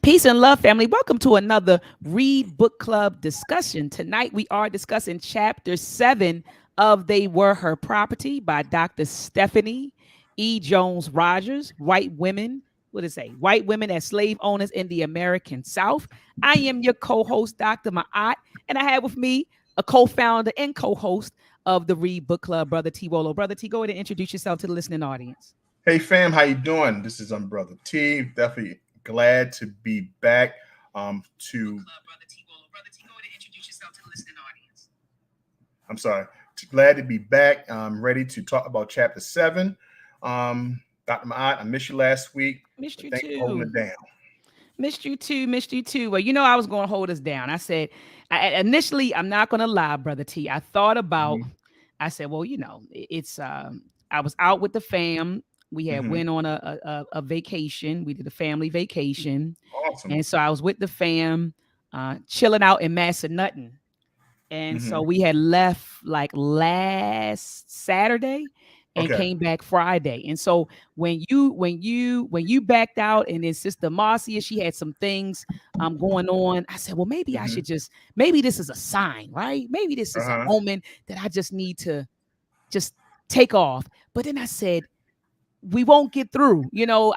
Peace and love, family. Welcome to another Read Book Club discussion. Tonight we are discussing chapter 7 of They Were Her Property by Dr. Stephanie E. Jones Rogers, White Women. What does it say? White Women as Slave Owners in the American South. I am your co-host, Dr. Ma'at, and I have with me a co-founder and co-host of the Read Book Club, Brother T. Wolo. Brother T, go ahead and introduce yourself to the listening audience. Hey fam, how you doing? This is Brother T. Definitely glad to be back. I'm sorry. Glad to be back. I'm ready to talk about chapter 7. Dr. Ma'at, I missed you last week. Missed you Thank too. you for holding it down. Missed you too. Well, I was going to hold us down. I said, initially, I'm not going to lie, Brother T. I thought about, I said, well, it's, I was out with the fam. We had went on a vacation. We did a family vacation. Awesome. And so I was with the fam, chilling out in Massanutten. And so we had left like last Saturday and came back Friday. And so when you backed out, and then Sister Marcia, she had some things going on, I said, well, maybe I should maybe this is a sign, right? Maybe this is a moment that I just need to just take off. But then I said, we won't get through.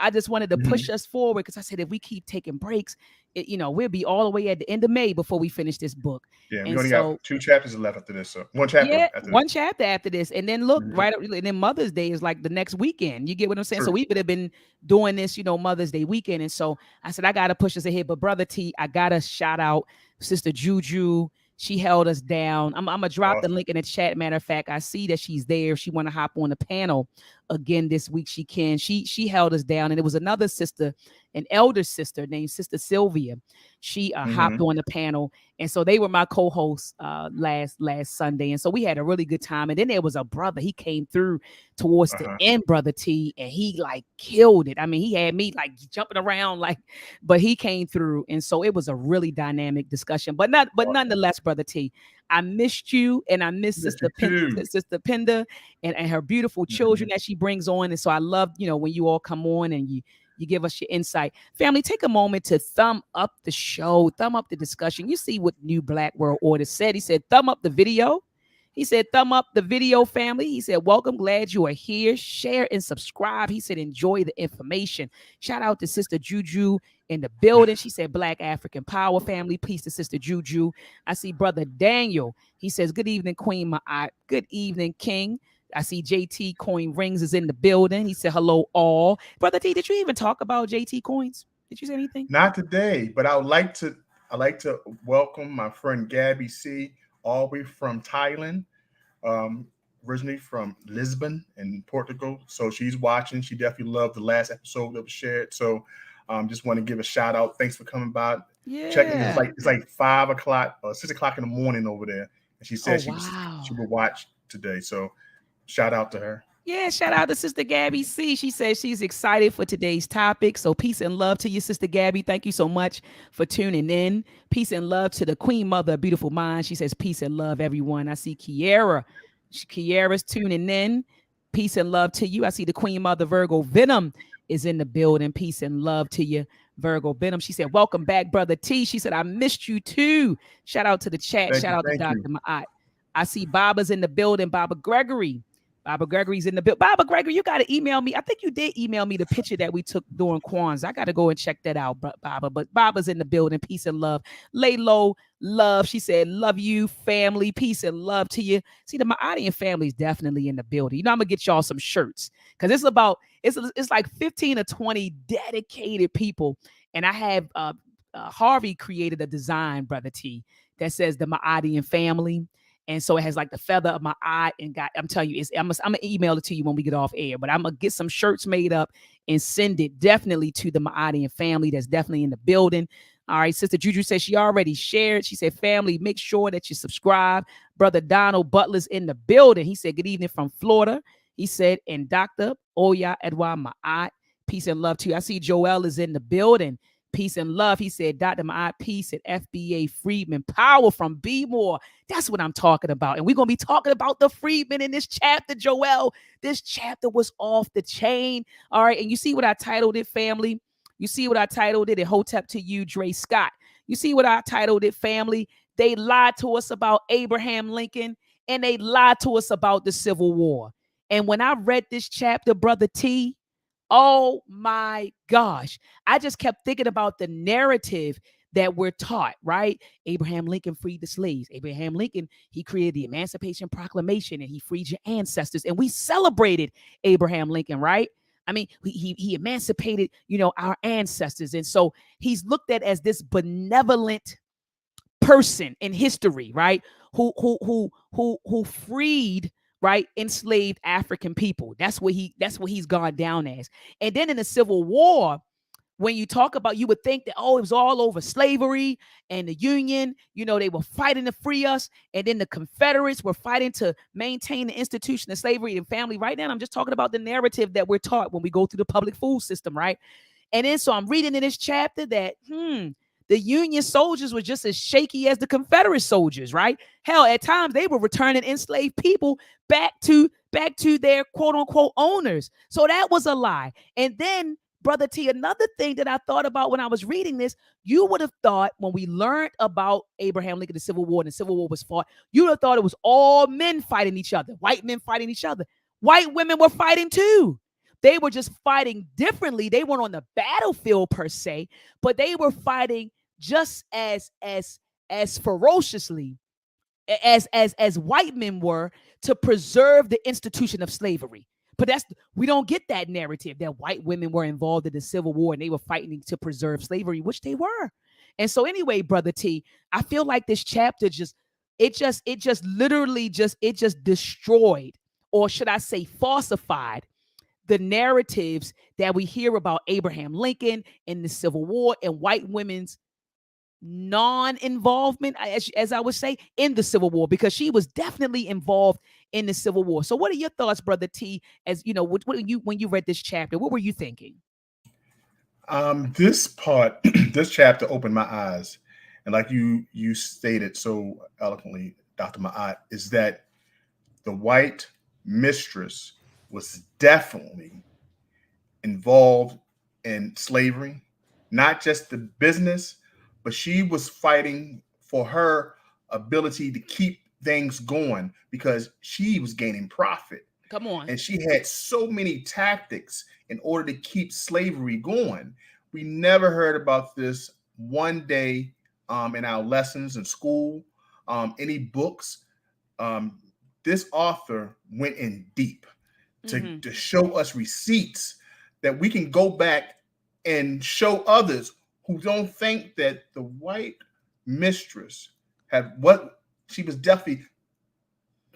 I just wanted to push us forward, because I said, if we keep taking breaks, we'll be all the way at the end of May before we finish this book. Yeah, we only got 2 chapters left after this. So one chapter chapter after this. And then look, right up, and then Mother's Day is like the next weekend. You get what I'm saying? True. So we would have been doing this, Mother's Day weekend. And so I said, I got to push us ahead. But Brother T, I got to shout out Sister Juju. She held us down. I'm going to drop the link in the chat. Matter of fact, I see that she's there. If she want to hop on the panel again this week, she can. She held us down. And it was another sister, an elder sister named Sister Sylvia. She hopped on the panel. And so they were my co-hosts last Sunday. And so we had a really good time. And then there was a brother. He came through towards the end, Brother T, and he like killed it. I mean, he had me like jumping around, but he came through. And so it was a really dynamic discussion. But nonetheless, Brother T, I missed you, and I missed Sister Penda and her beautiful children that she brings on. And so I love, when you all come on and you give us your insight. Family, take a moment to thumb up the show, thumb up the discussion. You see what New Black World Order said. He said, thumb up the video. He said, thumb up the video, family. He said, welcome, glad you are here. Share and subscribe. He said, enjoy the information. Shout out to Sister Juju in the building. She said, Black African Power, family. Peace to Sister Juju. I see Brother Daniel. He says, good evening, Queen Ma'at. Good evening, King. I see JT Coin Rings is in the building. He said, hello, all. Brother T, did you even talk about JT Coins? Did you say anything? Not today, but I'd like to welcome my friend Gabby C, all the way from Thailand, originally from Lisbon in Portugal. So she's watching. She definitely loved the last episode that was shared. So just want to give a shout out. Thanks for coming by. Yeah. Checking. It's like 5 o'clock or 6 o'clock in the morning over there. And she said she would watch today. So shout out to her. Yeah, shout out to Sister Gabby C. She says she's excited for today's topic. So peace and love to you, Sister Gabby. Thank you so much for tuning in. Peace and love to the Queen Mother of Beautiful Mind. She says peace and love, everyone. I see Kiara. Kiara's tuning in. Peace and love to you. I see the Queen Mother Virgo Venom is in the building. Peace and love to you, Virgo Venom. She said, welcome back, Brother T. She said, I missed you too. Shout out to the chat. Shout out to Dr. Ma'at. I see Baba's in the building. Baba Gregory's in the building. Baba Gregory, you got to email me. I think you did email me the picture that we took during Kwanzaa. I got to go and check that out, Baba. But Baba's in the building. Peace and love. Lay low, love. She said, love you, family. Peace and love to you. See, the Ma'adian family is definitely in the building. I'm going to get y'all some shirts, because it's like 15 or 20 dedicated people. And I have Harvey created a design, Brother T, that says the Ma'adian family. And so it has like the feather of my eye, and I'm telling you, I'm gonna email it to you when we get off air. But I'm gonna get some shirts made up and send it definitely to the Ma'adian family that's definitely in the building. All right, Sister Juju says she already shared. She said, family, make sure that you subscribe. Brother Donald Butler's in the building. He said, good evening from Florida. He said, and Dr. Oya Edward Ma'at, peace and love to you. I see Joel is in the building. Peace and love. He said, Dr. Ma'at, peace at FBA Freedman. Power from B More. That's what I'm talking about. And we're going to be talking about the freedmen in this chapter, Joel. This chapter was off the chain. All right. And you see what I titled it, family? You see what I titled it? It Hotep to you, Dre Scott. You see what I titled it, family? They lied to us about Abraham Lincoln and they lied to us about the Civil War. And when I read this chapter, Brother T, oh my gosh, I just kept thinking about the narrative that we're taught, right? Abraham Lincoln freed the slaves. Abraham Lincoln, he created the Emancipation Proclamation and he freed your ancestors. And we celebrated Abraham Lincoln, right? I mean, he emancipated, our ancestors. And so he's looked at as this benevolent person in history, right? Who freed, right, enslaved African people. That's what he's gone down as. And then in the Civil War, when you talk about, you would think that, oh, it was all over slavery and the Union, they were fighting to free us. And then the Confederates were fighting to maintain the institution of slavery and family. Right now, I'm just talking about the narrative that we're taught when we go through the public food system, right? And then so I'm reading in this chapter that, the Union soldiers were just as shaky as the Confederate soldiers, right? Hell, at times they were returning enslaved people back to their quote unquote owners. So that was a lie. And then, Brother T, another thing that I thought about when I was reading this, you would have thought when we learned about Abraham Lincoln, the Civil War, and the Civil War was fought, you would have thought it was all men fighting each other, white men fighting each other. White women were fighting too. They were just fighting differently. They weren't on the battlefield per se, but they were fighting just as ferociously as white men were to preserve the institution of slavery. But we don't get that narrative that white women were involved in the Civil War and they were fighting to preserve slavery, which they were. And so anyway, Brother T, I feel like this chapter just literally destroyed, or should I say falsified, the narratives that we hear about Abraham Lincoln and the Civil War and white women's non-involvement, as I would say, in the Civil War, because she was definitely involved in the Civil War. So what are your thoughts, Brother T, as when you read this chapter? What were you thinking? This part, this chapter opened my eyes. And like you stated so eloquently, Dr. Ma'at, is that the white mistress was definitely involved in slavery, not just the business, but she was fighting for her ability to keep things going because she was gaining profit. Come on. And she had so many tactics in order to keep slavery going. We never heard about this one day in our lessons in school, any books. This author went in deep to show us receipts that we can go back and show others who don't think that the white mistress she was definitely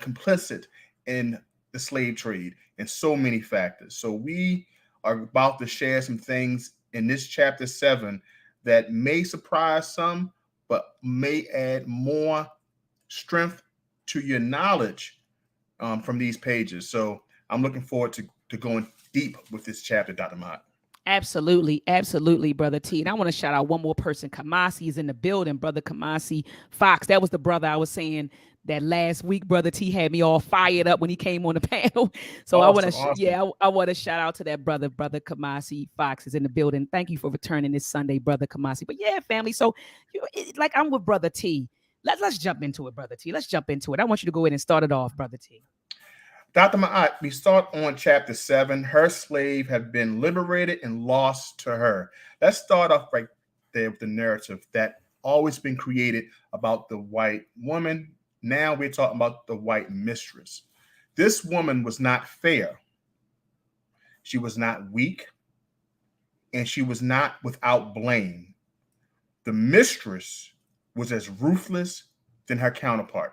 complicit in the slave trade and so many factors. So we are about to share some things in this chapter 7 that may surprise some, but may add more strength to your knowledge from these pages. So I'm looking forward to going deep with this chapter, Dr. Mott. Absolutely, Brother T. And I want to shout out one more person. Kamasi is in the building, Brother Kamasi Fox. That was the brother I was saying that last week, Brother T had me all fired up when he came on the panel. So awesome. I want to shout out to that brother Kamasi Fox is in the building. Thank you for returning this Sunday, Brother Kamasi. But yeah, family. So like I'm with Brother T. Let's jump into it, Brother T. Let's jump into it. I want you to go ahead and start it off, Brother T. Dr. Ma'at, we start on chapter 7. Her slave have been liberated and lost to her. Let's start off right there with the narrative that always been created about the white woman. Now we're talking about the white mistress. This woman was not fair. She was not weak, and she was not without blame. The mistress was as ruthless than her counterpart.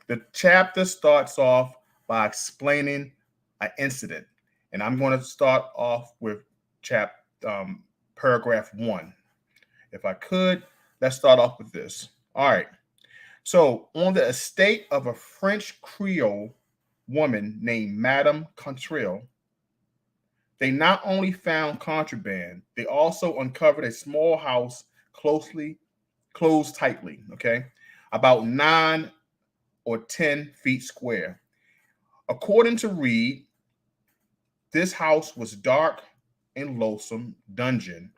The chapter starts off by explaining an incident. And I'm going to start off with paragraph 1. If I could, let's start off with this. All right. So on the estate of a French Creole woman named Madame Contril, they not only found contraband, they also uncovered a small house closed tightly, okay, about 9 or 10 feet square. According to R.E.A.D, this house was dark and loathsome dungeon,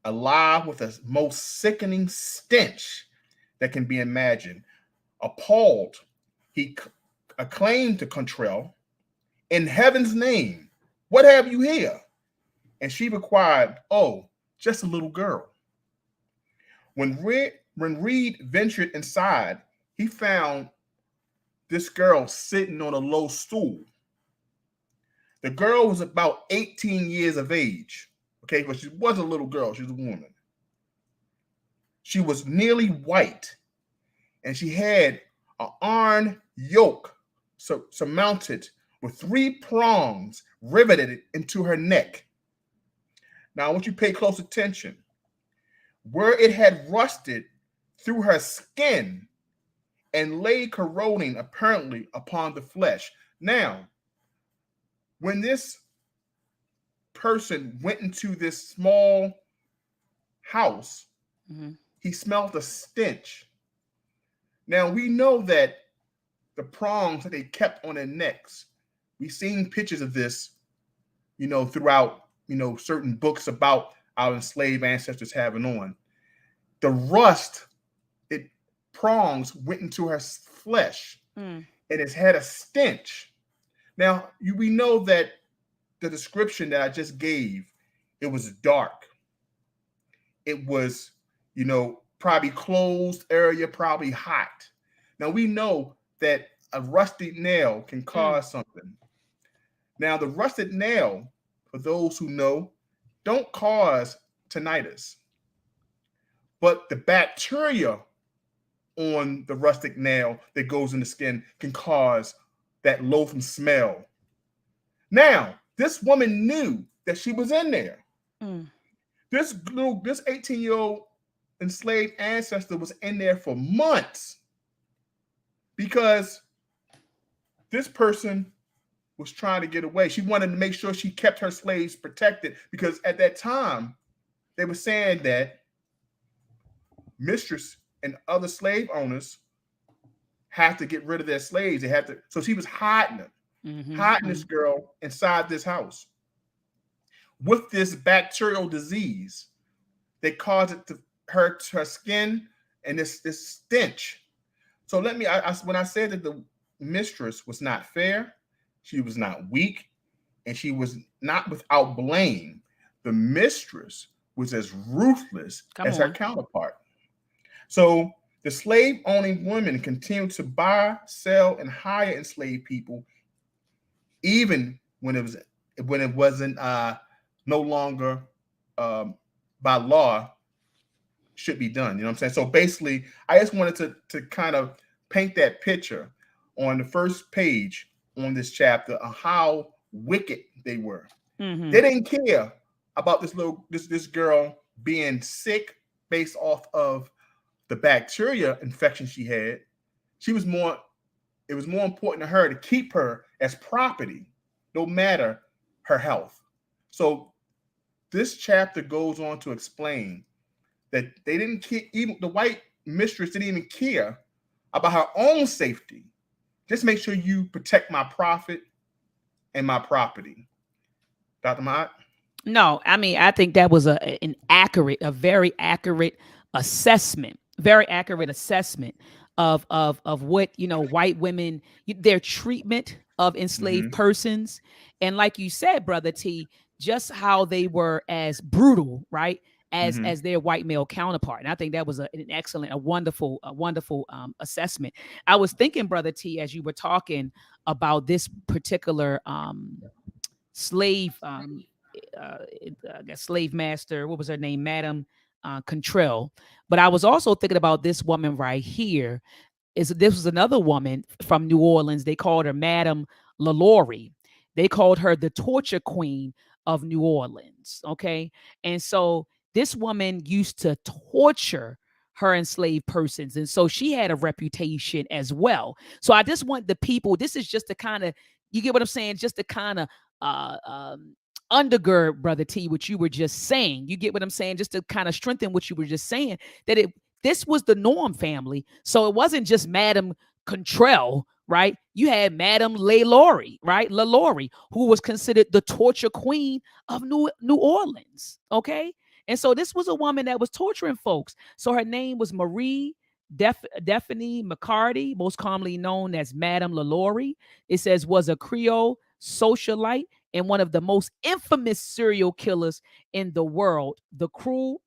alive with the most sickening stench that can be imagined. Appalled, he acclaimed to Contrell, "In heaven's name, what have you here?" And she required, "Oh, just a little girl." When Reed ventured inside, he found this girl sitting on a low stool. The girl was about 18 years of age. Okay, but she wasn't a little girl, she was a woman. She was nearly white, and she had an iron yoke surmounted with three prongs riveted into her neck. Now, I want you to pay close attention. Where it had rusted through her skin and lay corroding apparently upon the flesh. Now, when this person went into this small house, Mm-hmm. he smelled a stench. Now, we know that the prongs that they kept on their necks, we've seen pictures of this, throughout, certain books about our enslaved ancestors having on. The rust, it prongs went into her flesh, and it's had a stench. Now, we know that the description that I just gave, it was dark. It was, probably closed area, probably hot. Now, we know that a rusty nail can cause something. Now, the rusted nail, for those who know, don't cause tinnitus. But the bacteria on the rustic nail that goes in the skin can cause that loathsome smell. Now, this woman knew that she was in there. This 18-year-old enslaved ancestor was in there for months because this person was trying to get away. She wanted to make sure she kept her slaves protected because at that time they were saying that mistress and other slave owners have to get rid of their slaves. They have to. So she was hiding them, hiding this girl inside this house with this bacterial disease that caused it to hurt her skin and this stench. So when I said that the mistress was not fair, she was not weak, and she was not without blame, the mistress was as ruthless as her counterpart. So the slave owning women continued to buy, sell, and hire enslaved people, even when it wasn't no longer by law should be done. You know what I'm saying? So basically, I just wanted to kind of paint that picture on the first page on this chapter of how wicked they were. They didn't care about this girl being sick based off of the bacteria infection she had. It was more important to her to keep her as property, no matter her health. So this chapter goes on to explain that they didn't care, even the white mistress didn't even care about her own safety. Just make sure you protect my profit and my property. Dr. Mott? No, I mean, I think that was a very accurate assessment, of what, white women, their treatment of enslaved persons. And like you said, Brother T, just how they were as brutal, right? As their white male counterpart. And I think that was an excellent, a wonderful assessment. I was thinking, Brother T, as you were talking about this particular slave, I guess slave master, what was her name? Madam Contrell. But I was also thinking about this woman right here. This was another woman from New Orleans. They called her Madam LaLaurie. They called her the torture queen of New Orleans. Okay. And so this woman used to torture her enslaved persons. And so she had a reputation as well. So I just want the people, this is just to kind of, you get what I'm saying? Just to kind of uh, um, undergird, Brother T, what you were just saying. You get what I'm saying? Just to kind of strengthen what you were just saying, that this was the norm, family. So it wasn't just Madam Contrell right? You had Madame LaLaurie, right? LaLaurie, who was considered the torture queen of New Orleans, okay? And so this was a woman that was torturing folks. So her name was Marie Daphne McCarty, most commonly known as Madame LaLaurie. It says was a Creole socialite and one of the most infamous serial killers in the world. The cruel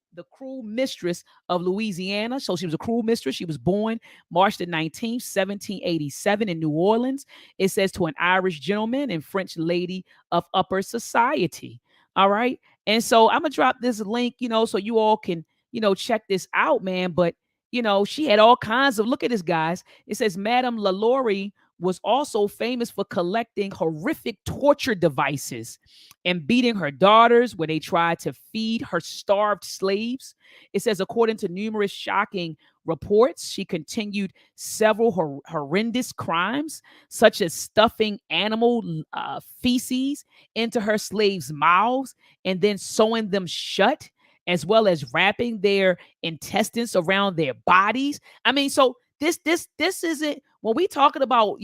mistress of Louisiana. So she was a cruel mistress. She was born March the 19th, 1787 in New Orleans. It says to an Irish gentleman and French lady of upper society. All right. And so I'm going to drop this link, so you all can, check this out, man. But, she had all kinds of, look at this, guys. It says Madame LaLaurie was also famous for collecting horrific torture devices and beating her daughters when they tried to feed her starved slaves. It says, according to numerous shocking reports, she continued several horrendous crimes, such as stuffing animal feces into her slaves' mouths and then sewing them shut, as well as wrapping their intestines around their bodies. I mean, so this isn't when we talking about,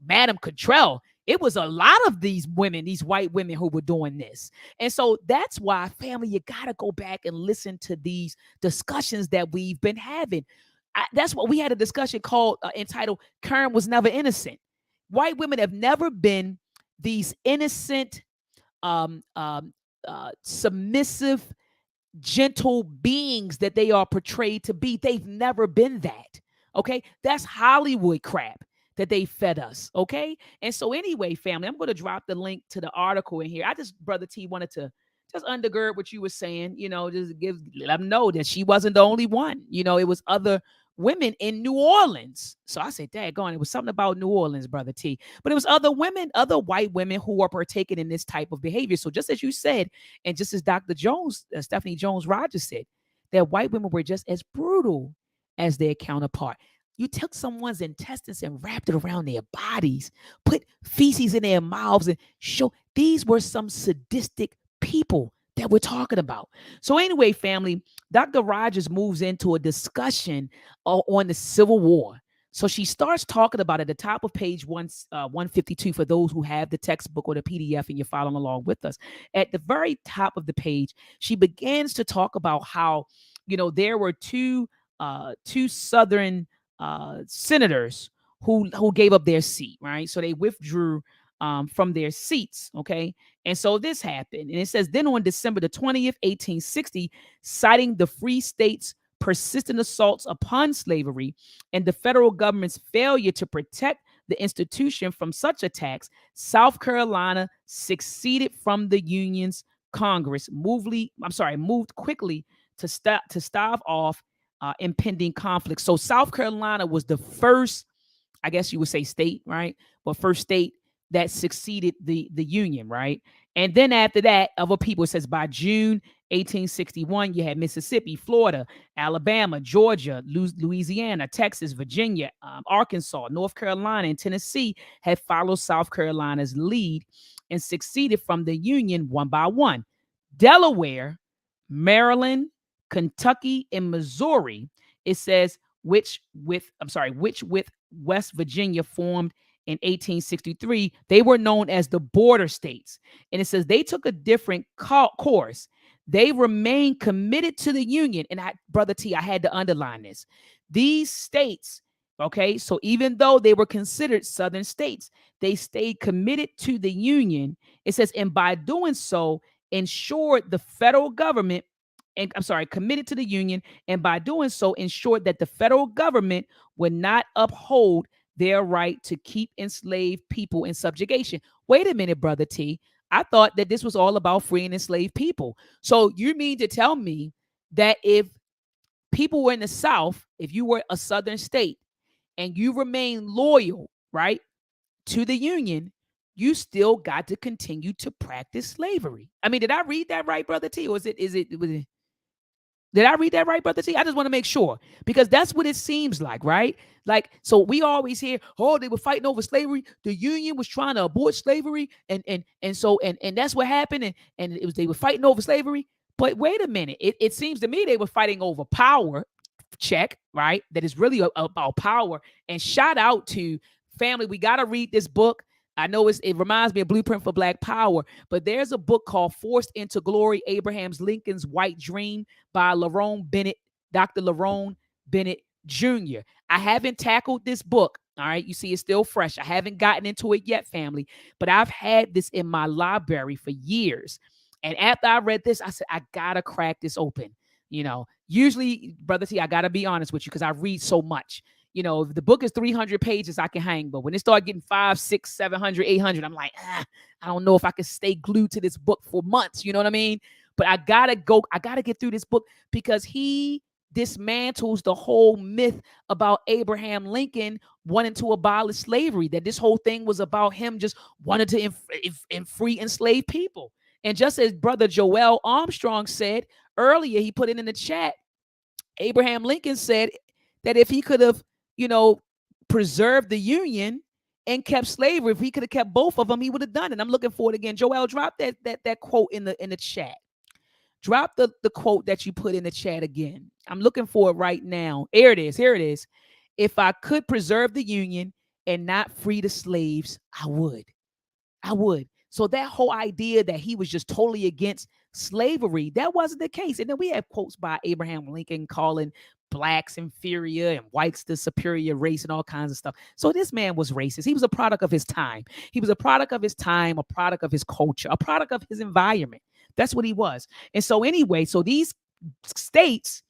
Madame Cottrell. It was a lot of these women, these white women who were doing this. And so that's why, family, you got to go back and listen to these discussions that we've been having. That's what we had a discussion called entitled Karen Was Never Innocent. White women have never been these innocent, submissive, gentle beings that they are portrayed to be. They've never been that. Okay. That's Hollywood crap that they fed us. Okay. And so, anyway, family, I'm going to drop the link to the article in here. I just, Brother T, wanted to just undergird what you were saying, just let them know that she wasn't the only one. It was other women in New Orleans. So I said, daggone, it was something about New Orleans, Brother T. But it was other women, other white women who are partaking in this type of behavior. So just as you said, and just as Dr. Jones, Stephanie Jones Rogers said, that white women were just as brutal as their counterpart. You took someone's intestines and wrapped it around their bodies, put feces in their mouths, and show these were some sadistic people that we're talking about. So anyway, family, Dr. Rogers moves into a discussion on the Civil War. So she starts talking about at the top of page 152 for those who have the textbook or the PDF and you're following along with us. At the very top of the page, she begins to talk about how, there were two Southern senators who gave up their seat, right? So they withdrew from their seats, okay? And so this happened. And it says, then on December the 20th, 1860, citing the free states' persistent assaults upon slavery and the federal government's failure to protect the institution from such attacks, South Carolina seceded from the Union's Congress, moved quickly to stave off impending conflict. So South Carolina was the first, I guess you would say, state, right? But first state that succeeded the Union, right? And then after that, other people, it says by June 1861, you had Mississippi, Florida, Alabama, Georgia, Louisiana, Texas, Virginia, Arkansas, North Carolina, and Tennessee had followed South Carolina's lead and succeeded from the Union one by one. Delaware, Maryland, Kentucky, and Missouri, it says, which with West Virginia formed in 1863, they were known as the border states. And it says they took a different course. They remained committed to the Union. And Brother T, I had to underline this. These states, okay, so even though they were considered Southern states, they stayed committed to the Union. It says, and by doing so, ensured the federal government, and committed to the Union, and by doing so, ensured that the federal government would not uphold their right to keep enslaved people in subjugation. Wait a minute, Brother T. I thought that this was all about freeing enslaved people. So you mean to tell me that if people were in the South, if you were a Southern state and you remain loyal, right, to the Union, you still got to continue to practice slavery? I mean, did I read that right, Brother T? Or was it did I read that right, Brother T? I just want to make sure, because that's what it seems like, right? Like, so we always hear, oh, they were fighting over slavery. The Union was trying to abort slavery, and that's what happened, and it was they were fighting over slavery. But wait a minute, it seems to me they were fighting over power. Check, right? That is really about power. And shout out to family, we got to read this book. I know it reminds me of Blueprint for Black Power, but there's a book called Forced into Glory, Abraham's Lincoln's White Dream by Dr. Lerone Bennett Jr. I haven't tackled this book. All right. You see, it's still fresh. I haven't gotten into it yet, family, but I've had this in my library for years. And after I read this, I said, I got to crack this open. Usually, Brother T, I got to be honest with you because I read so much. If the book is 300 pages, I can hang. But when it started getting 500, 600, 700, 800, I'm like, I don't know if I can stay glued to this book for months. You know what I mean? But I got to get through this book because he dismantles the whole myth about Abraham Lincoln wanting to abolish slavery, that this whole thing was about him just wanting to free enslaved people. And just as Brother Joel Armstrong said earlier, he put it in the chat, Abraham Lincoln said that if he could have, preserved the Union and kept slavery, if he could have kept both of them, he would have done it. I'm looking for it again. Joel, drop that quote in the chat. Drop the quote that you put in the chat again. I'm looking for it right now. Here it is. Here it is. If I could preserve the Union and not free the slaves, I would. I would. So that whole idea that he was just totally against slavery, that wasn't the case. And then we have quotes by Abraham Lincoln calling blacks inferior and whites the superior race and all kinds of stuff. So this man was racist. He was a product of his time. He was a product of his time, a product of his culture, a product of his environment. That's what he was. And so anyway, so these states,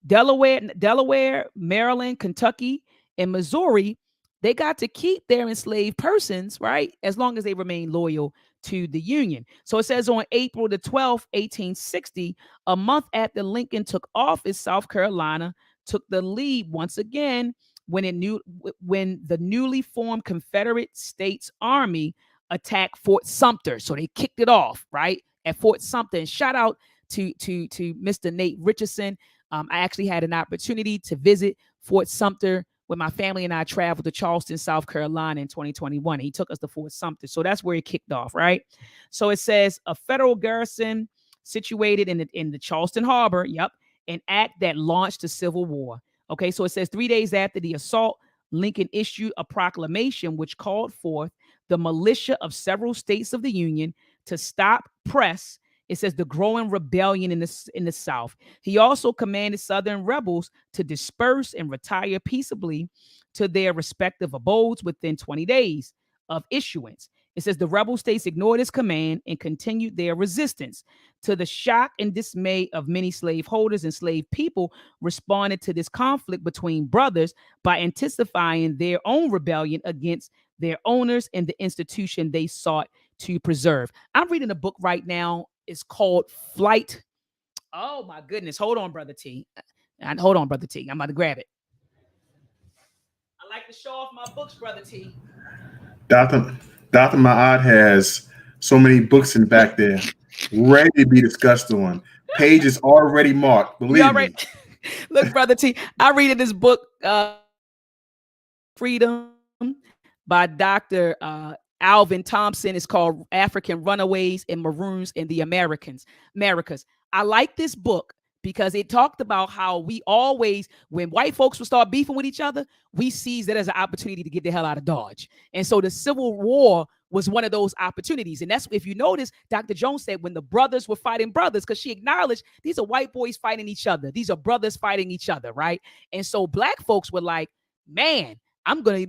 Delaware, Maryland, Kentucky, and Missouri, they got to keep their enslaved persons, right, as long as they remain loyal to the Union. So it says on April the 12th, 1860, a month after Lincoln took office, South Carolina took the lead once again when the newly formed Confederate States Army attacked Fort Sumter. So they kicked it off, right, at Fort Sumter. And shout out to Mr. Nate Richardson. I actually had an opportunity to visit Fort Sumter when my family and I traveled to Charleston, South Carolina in 2021. He took us to Fort Sumter. So that's where it kicked off, right? So it says a federal garrison situated in the Charleston Harbor, an act that launched the Civil War. Okay, so it says 3 days after the assault, Lincoln issued a proclamation which called forth the militia of several states of the Union to stop, press, it says the growing rebellion in the South. He also commanded Southern rebels to disperse and retire peaceably to their respective abodes within 20 days of issuance. It says the rebel states ignored his command and continued their resistance. To the shock and dismay of many slaveholders, enslaved people responded to this conflict between brothers by intensifying their own rebellion against their owners and the institution they sought to preserve. I'm reading a book right now. It's called Flight. Oh my goodness. Hold on, Brother T. Hold on, Brother T. I'm about to grab it. I like to show off my books, Brother T. Dr. Ma'ad has so many books in back there, ready to be discussed on. Page is already marked. Believe me. Look, Brother T, I read in this book, Freedom by Dr. Alvin Thompson. Is called African Runaways and Maroons in the Americas. I like this book because it talked about how we always, when white folks would start beefing with each other, we seized it as an opportunity to get the hell out of Dodge. And so the Civil War was one of those opportunities. And that's, if you notice, Dr. Jones said when the brothers were fighting brothers, because she acknowledged these are white boys fighting each other. These are brothers fighting each other, right? And so black folks were like, man, I'm gonna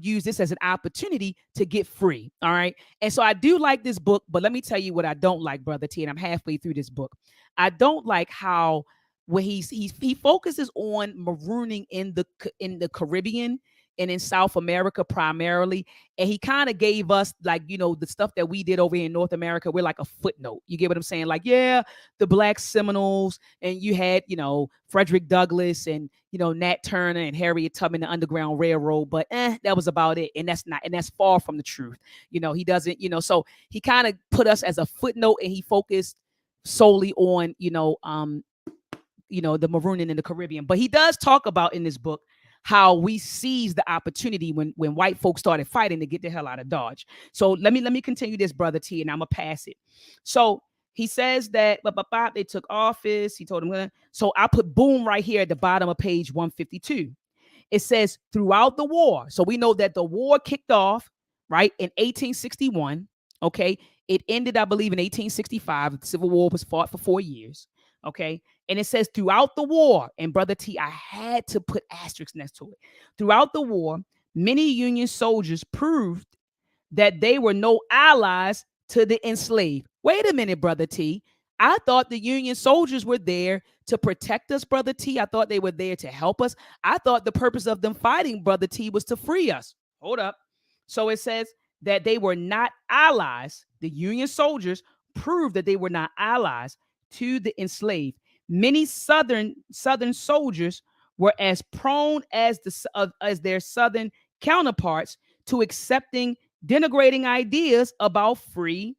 use this as an opportunity to get free. All right. And so I do like this book, but let me tell you what I don't like, Brother T, and I'm halfway through this book. I don't like how when he focuses on marooning in the Caribbean and in South America primarily. And he kind of gave us, like, the stuff that we did over here in North America. We're like a footnote. You get what I'm saying? Like, yeah, the Black Seminoles, and you had, Frederick Douglass and, Nat Turner and Harriet Tubman, the Underground Railroad. But that was about it. And that's far from the truth. He doesn't, so he kind of put us as a footnote, and he focused solely on, the marooning in the Caribbean. But he does talk about in this book how we seized the opportunity when white folks started fighting to get the hell out of Dodge. So let me continue this, Brother T, and I'm gonna pass it. So he says that they took office. He told him, so I put boom right here at the bottom of page 152. It says throughout the war. So we know that the war kicked off, right, in 1861. Okay. It ended, I believe, in 1865. The Civil War was fought for 4 years. Okay. And it says throughout the war, and Brother T, I had to put asterisks next to it. Throughout the war, many Union soldiers proved that they were no allies to the enslaved. Wait a minute, Brother T. I thought the Union soldiers were there to protect us, Brother T. I thought they were there to help us. I thought the purpose of them fighting, Brother T, was to free us. Hold up. So it says that they were not allies. The Union soldiers proved that they were not allies to the enslaved. Many Southern soldiers were as prone as their Southern counterparts to accepting denigrating ideas about free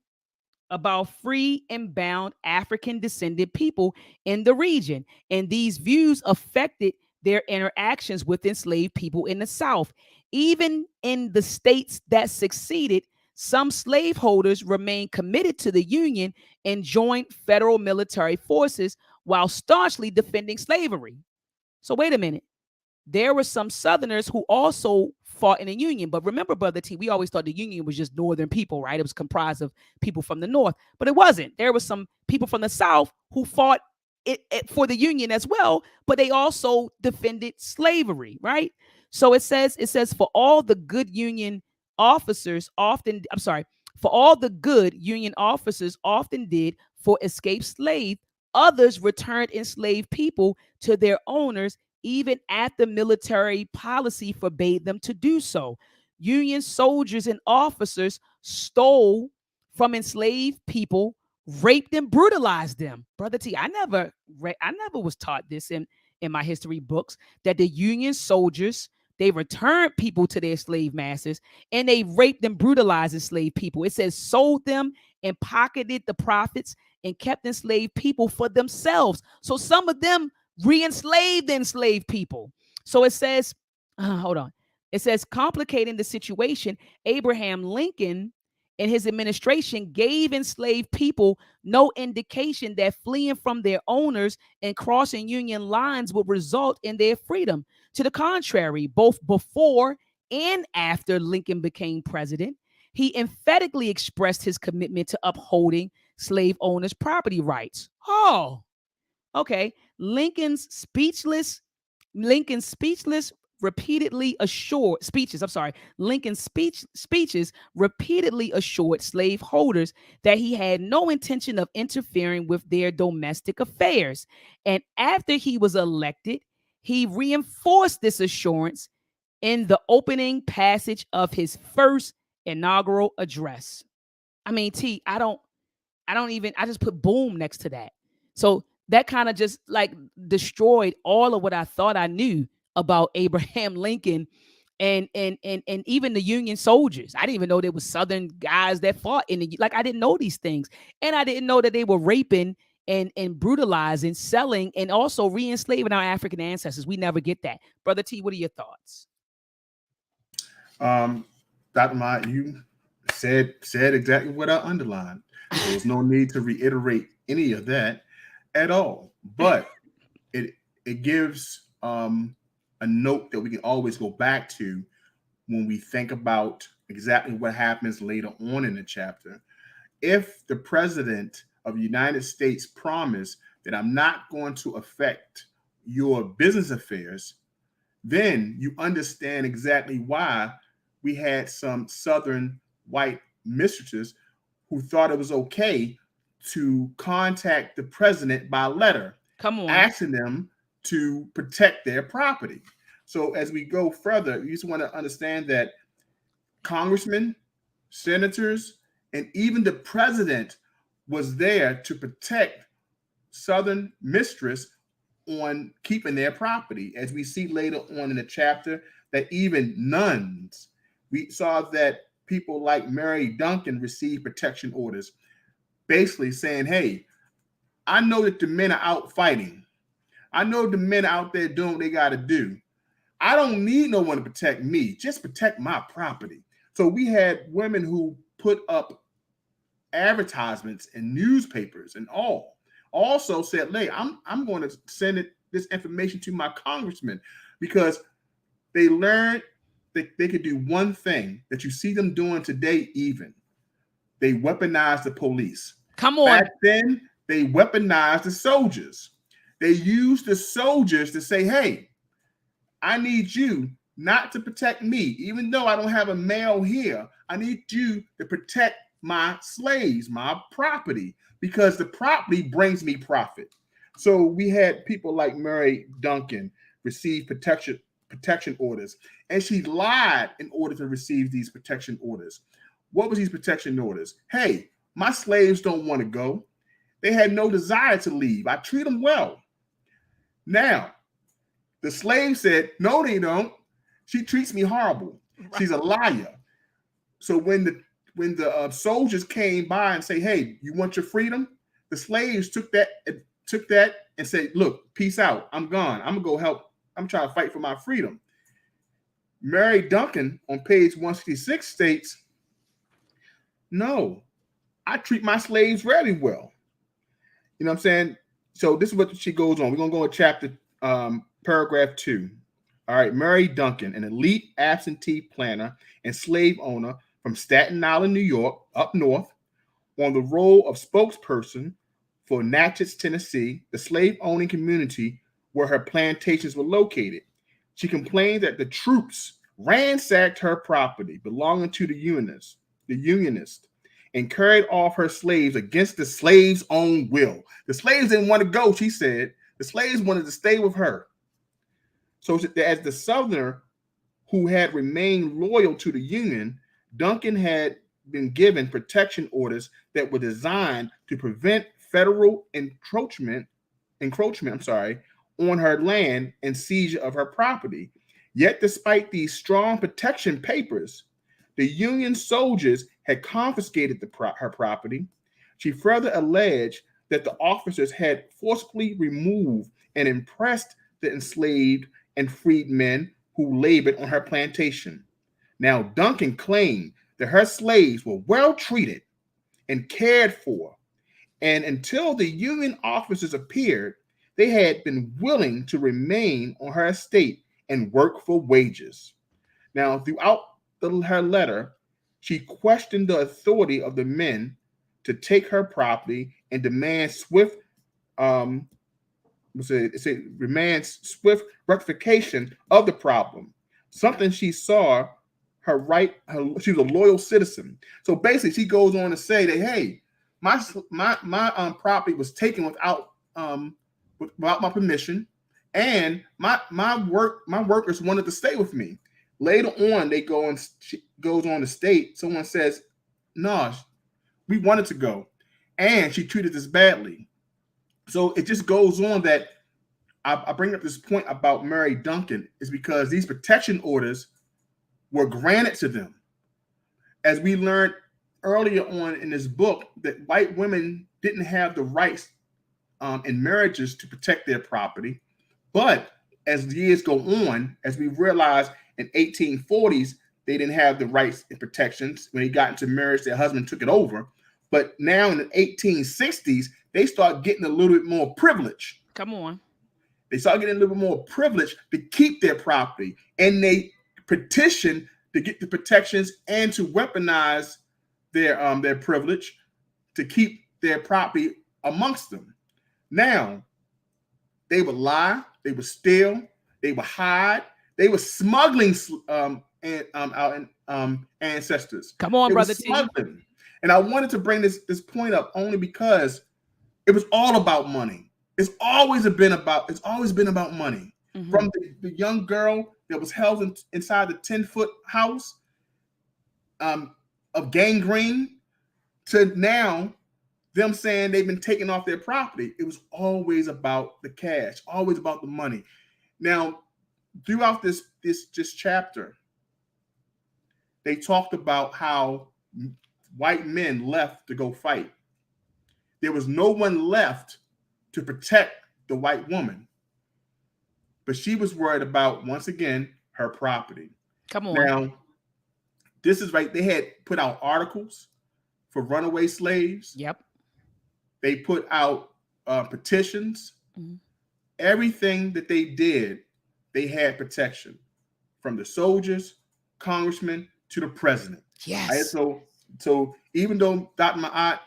and bound African descended people in the region. And these views affected their interactions with enslaved people in the South. Even in the states that succeeded, some slaveholders remained committed to the Union and joined federal military forces while staunchly defending slavery. So, wait a minute. There were some Southerners who also fought in the Union. But remember, Brother T, we always thought the Union was just Northern people, right? It was comprised of people from the North, but it wasn't. There were some people from the South who fought for the Union as well, but they also defended slavery, right? So it says, for all the good Union officers often, I'm sorry, for all the good Union officers often did for escaped slaves, others returned enslaved people to their owners even after military policy forbade them to do so. Union soldiers and officers stole from enslaved people, raped and brutalized them. Brother T, I never was taught this in my history books, that the Union soldiers, they returned people to their slave masters and they raped and brutalized enslaved people. It says sold them and pocketed the profits and kept enslaved people for themselves. So some of them re-enslaved enslaved people. So it says, hold on. It says, complicating the situation, Abraham Lincoln and his administration gave enslaved people no indication that fleeing from their owners and crossing Union lines would result in their freedom. To the contrary, both before and after Lincoln became president, he emphatically expressed his commitment to upholding slave owners' property rights. Oh, okay. Lincoln's speeches repeatedly assured slaveholders that he had no intention of interfering with their domestic affairs. And after he was elected, he reinforced this assurance in the opening passage of his first inaugural address. I mean, T, I just put boom next to that. So that kind of just like destroyed all of what I thought I knew about Abraham Lincoln and even the Union soldiers. I didn't even know there was Southern guys that fought in the, like, I didn't know these things. And I didn't know that they were raping and brutalizing, selling, and also re-enslaving our African ancestors. We never get that. Brother T, what are your thoughts? Dr. Mott, you said exactly what I underlined. There's no need to reiterate any of that at all. But it gives a note that we can always go back to when we think about exactly what happens later on in the chapter. If the president of the United States promised that I'm not going to affect your business affairs, then you understand exactly why we had some Southern white mistresses who thought it was okay to contact the president by letter, Come on. asking them to protect their property. So as we go further, you just want to understand that congressmen, senators, and even the president was there to protect Southern mistress on keeping their property. As we see later on in the chapter, that even nuns, we saw that people like Mary Duncan received protection orders, basically saying, hey, I know that the men are out fighting. I know the men are out there doing what they got to do. I don't need no one to protect me. Just protect my property. So we had women who put up advertisements in newspapers and all. Also said, hey, I'm going to send this information to my congressman, because They learned that they could do one thing that you see them doing today even. They weaponized the police. Come on. Back then, they weaponized the soldiers. They used the soldiers to say, hey, I need you not to protect me. Even though I don't have a male here, I need you to protect my slaves, my property, because the property brings me profit. So we had people like Mary Duncan receive protection orders, and she lied in order to receive these protection orders. What was these protection orders? Hey, my slaves don't want to go. They had no desire to leave. I treat them well. Now, the slave said, no, they don't. She treats me horrible. She's a liar. So when the soldiers came by and say, hey, you want your freedom? The slaves took that and said, look, peace out. I'm gone. I'm going to go help. I'm trying to fight for my freedom. Mary Duncan on page 166 states, no, I treat my slaves very well. You know what I'm saying? So this is what she goes on. We're going to go to chapter paragraph 2. All right, Mary Duncan, an elite absentee planner and slave owner from Staten Island, New York, up north, on the role of spokesperson for Natchez, Tennessee, the slave-owning community where her plantations were located. She complained that the troops ransacked her property belonging to the Unionists, and carried off her slaves against the slaves' own will. The slaves didn't want to go, she said. The slaves wanted to stay with her. So as the Southerner who had remained loyal to the Union, Duncan had been given protection orders that were designed to prevent federal encroachment on her land and seizure of her property. Yet despite these strong protection papers, the Union soldiers had confiscated her property. She further alleged that the officers had forcibly removed and impressed the enslaved and freed men who labored on her plantation. Now, Duncan claimed that her slaves were well treated and cared for, and until the Union officers appeared, they had been willing to remain on her estate and work for wages. Now, throughout her letter, she questioned the authority of the men to take her property and demand swift rectification of the problem. Something she saw her right. She was a loyal citizen. So basically, she goes on to say that, hey, my property was taken without my permission, and my workers wanted to stay with me. Later on, she goes on to state, someone says, no, we wanted to go, and she treated us badly. So it just goes on that I bring up this point about Mary Duncan is because these protection orders were granted to them. As we learned earlier on in this book, that white women didn't have the rights in marriages to protect their property. But as the years go on, as we realize in 1840s, they didn't have the rights and protections. When they got into marriage, their husband took it over. But now in the 1860s, they start getting a little bit more privilege. Come on. They start getting a little bit more privilege to keep their property. And they petition to get the protections and to weaponize their privilege to keep their property amongst them. Now, they would lie, they would steal, they would hide, they were smuggling ancestors. Come on, they brother T. And I wanted to bring this point up only because it was all about money. It's always been about money. Mm-hmm. From the young girl that was held inside the 10-foot house of gangrene to now them saying they've been taking off their property. It was always about the cash, always about the money. Now, throughout this chapter, they talked about how white men left to go fight. There was no one left to protect the white woman. But she was worried about, once again, her property. Come on. Now, this is right. They had put out articles for runaway slaves. Yep. They put out petitions. Mm-hmm. Everything that they did, they had protection from the soldiers, congressmen to the president. Yes. So even though Dr. Ma'at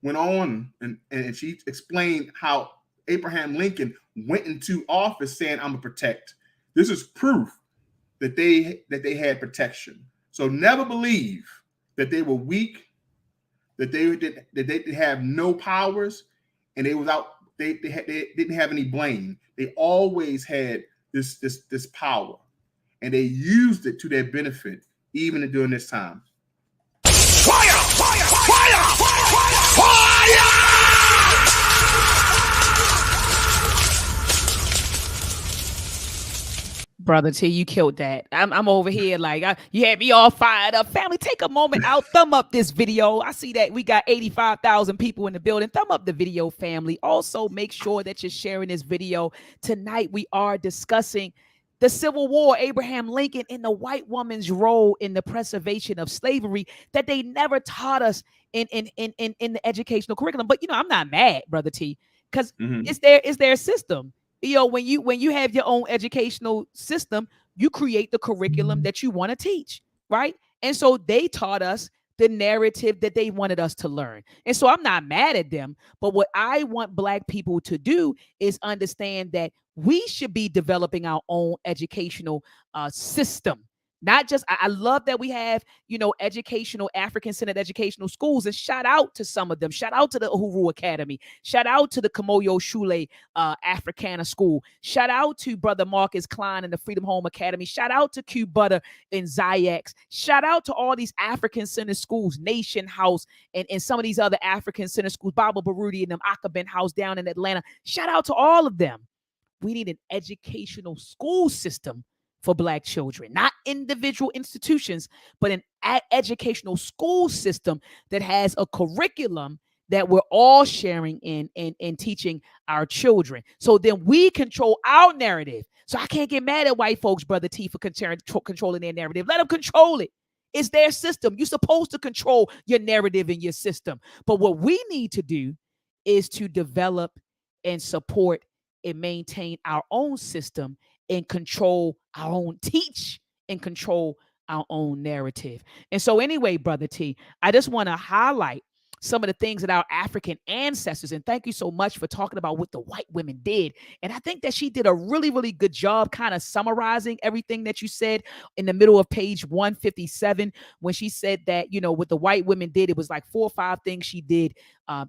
went on and she explained how Abraham Lincoln went into office saying, "I'm gonna protect." This is proof that they had protection. So never believe that they were weak, that they didn't have no powers, and they didn't have any blame. They always had this power, and they used it to their benefit, even during this time. Fire! Fire! Fire! Fire! Brother T, you killed that. I'm over here like you had me all fired up. Family, take a moment out, thumb up this video. I see that we got 85,000 people in the building. Thumb up the video, family. Also, make sure that you're sharing this video. Tonight, we are discussing the Civil War, Abraham Lincoln, and the white woman's role in the preservation of slavery that they never taught us in the educational curriculum. But I'm not mad, Brother T, because it's their system. When you have your own educational system, you create the curriculum that you want to teach, right? And so they taught us the narrative that they wanted us to learn. And so I'm not mad at them, but what I want Black people to do is understand that we should be developing our own educational system. Not just, I love that we have, educational, African-centered educational schools, and shout out to some of them. Shout out to the Uhuru Academy. Shout out to the Kamoyo Shule Africana School. Shout out to Brother Marcus Klein and the Freedom Home Academy. Shout out to Q Butter and Zayax. Shout out to all these African-centered schools, Nation House, and some of these other African-centered schools, Baba Baruti and them, Akabin House down in Atlanta. Shout out to all of them. We need an educational school system for Black children, not individual institutions, but an educational school system that has a curriculum that we're all sharing in teaching our children. So then we control our narrative. So I can't get mad at white folks, Brother T, for controlling their narrative. Let them control it. It's their system. You're supposed to control your narrative and your system. But what we need to do is to develop and support and maintain our own system and control our own teach and control our own narrative. And so anyway, Brother T, I just want to highlight some of the things that our African ancestors, and thank you so much for talking about what the white women did. And I think that she did a really, really good job kind of summarizing everything that you said in the middle of page 157, when she said that, what the white women did, it was like 4 or 5 things she did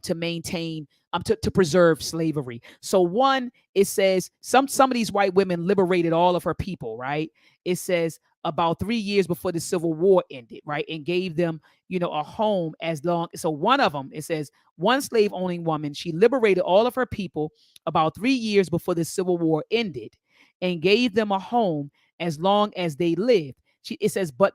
to maintain to preserve slavery. So one, it says some of these white women liberated all of her people, right? It says about 3 years before the Civil War ended, right? And gave them, a home as long. So one of them, it says one slave owning woman, she liberated all of her people about 3 years before the Civil War ended and gave them a home as long as they lived. It says, but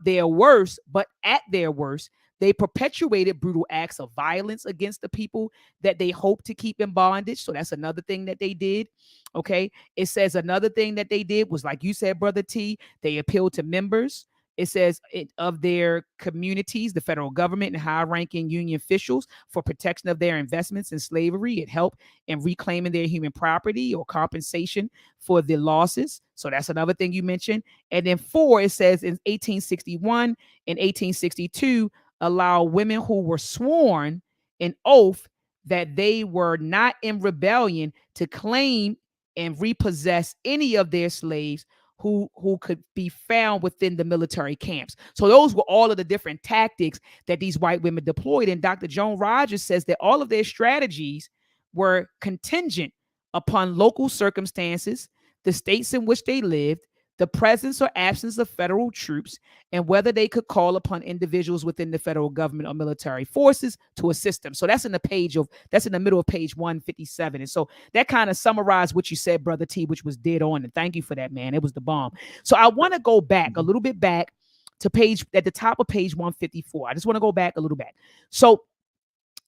at their worst, they perpetuated brutal acts of violence against the people that they hoped to keep in bondage. So that's another thing that they did. Okay. It says another thing that they did was, like you said, Brother T, they appealed to members. It says of their communities, the federal government and high-ranking union officials for protection of their investments in slavery. It helped in reclaiming their human property or compensation for the losses. So that's another thing you mentioned. And then 4, it says in 1861 and 1862, allow women who were sworn an oath that they were not in rebellion to claim and repossess any of their slaves who could be found within the military camps. So those were all of the different tactics that these white women deployed. And Dr. Joan Rogers says that all of their strategies were contingent upon local circumstances, the states in which they lived, the presence or absence of federal troops, and whether they could call upon individuals within the federal government or military forces to assist them. So that's in the middle of page 157. And so that kind of summarized what you said, Brother T, which was dead on. And thank you for that, man. It was the bomb. So I want to go back a little bit back to at the top of page 154. I just want to go back a little bit. So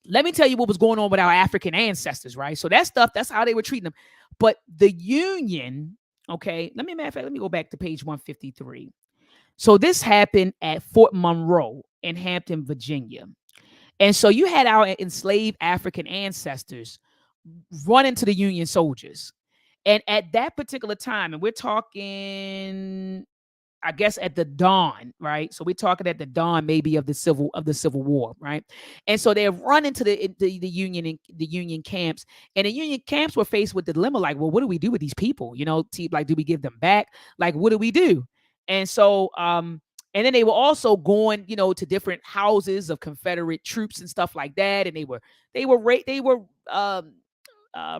let me tell you what was going on with our African ancestors, right? So that stuff, that's how they were treating them. But the Union, okay, let me go back to page 153. So this happened at Fort Monroe in Hampton, Virginia. And so you had our enslaved African ancestors run into the Union soldiers. And at that particular time, and we're talking I guess at the dawn, right? So we're talking at the dawn, maybe of the Civil War, right? And so they're running to the Union and the Union camps, and the Union camps were faced with the dilemma, like, well, what do we do with these people? Like, do we give them back? Like, what do we do? And so, and then they were also going, to different houses of Confederate troops and stuff like that, and they were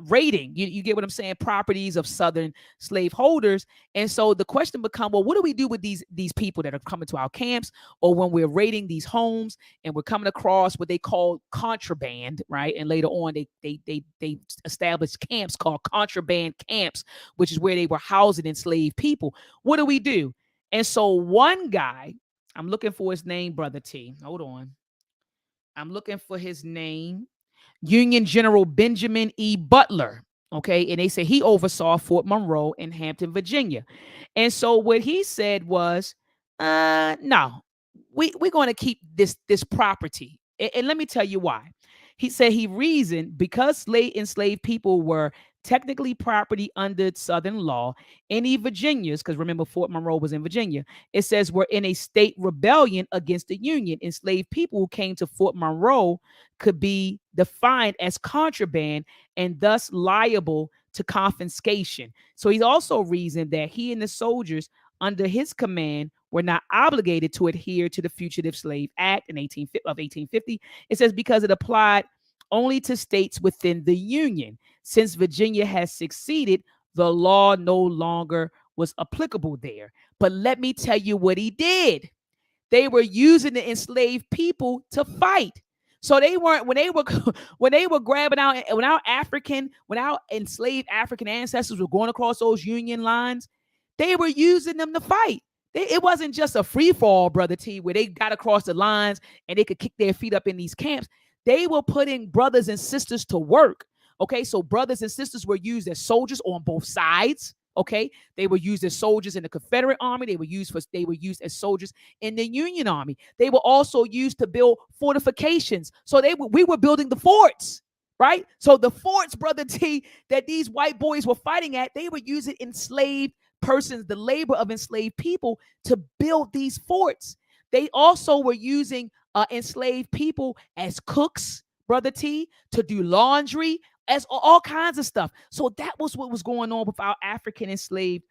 raiding, you get what I'm saying, properties of Southern slaveholders. And so the question become, well, what do we do with these people that are coming to our camps, or when we're raiding these homes and we're coming across what they call contraband, right? And later on, they established camps called contraband camps, which is where they were housing enslaved people. What do we do? And so one guy, I'm looking for his name, Brother T. Hold on. I'm looking for his name. Union General Benjamin E. Butler. Okay. And they say he oversaw Fort Monroe in Hampton, Virginia. And so what he said was, no, we're going to keep this property. And let me tell you why. He said he reasoned because enslaved people were technically property under Southern law. Any Virginians, because remember, Fort Monroe was in Virginia, it says were in a state rebellion against the Union. Enslaved people who came to Fort Monroe could be defined as contraband and thus liable to confiscation. So he's also reasoned that he and the soldiers under his command were not obligated to adhere to the Fugitive Slave Act of 1850. It says because it applied only to states within the Union. Since Virginia has succeeded, the law no longer was applicable there. But let me tell you what he did. They were using the enslaved people to fight. So they weren't when they were grabbing out when our enslaved African ancestors were going across those Union lines, they were using them to fight. It wasn't just a free fall, Brother T, where they got across the lines and they could kick their feet up in these camps. They were putting brothers and sisters to work. Okay, so brothers and sisters were used as soldiers on both sides. Okay, they were used as soldiers in the Confederate Army. They were used as soldiers in the Union Army. They were also used to build fortifications. So we were building the forts, right? So the forts, Brother T, that these white boys were fighting at, they were using enslaved persons, the labor of enslaved people, to build these forts. They also were using enslaved people as cooks, Brother T, to do laundry, as all kinds of stuff. So that was what was going on with our African enslaved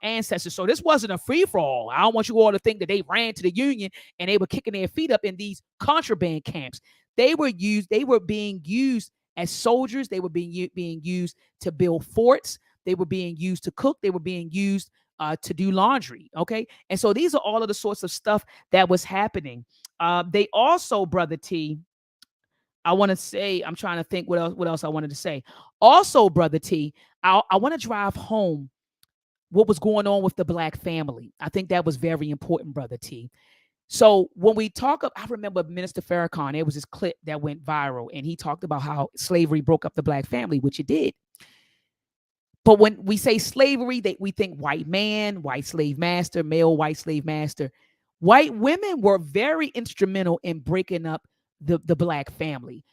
ancestors. So this wasn't a free-for-all. I don't want you all to think that they ran to the Union and they were kicking their feet up in these contraband camps. They were being used as soldiers. They were being used to build forts. They were being used to cook. They were being used to do laundry. Okay. And so these are all of the sorts of stuff that was happening. They also, Brother T, I want to say, I'm trying to think what else I wanted to say. Also, Brother T, I want to drive home what was going on with the Black family. I think that was very important, Brother T. So when we talk of, I remember Minister Farrakhan, there was this clip that went viral, and he talked about how slavery broke up the Black family, which it did. But when we say slavery, we think white man, white slave master, male white slave master. White women were very instrumental in breaking up the Black family.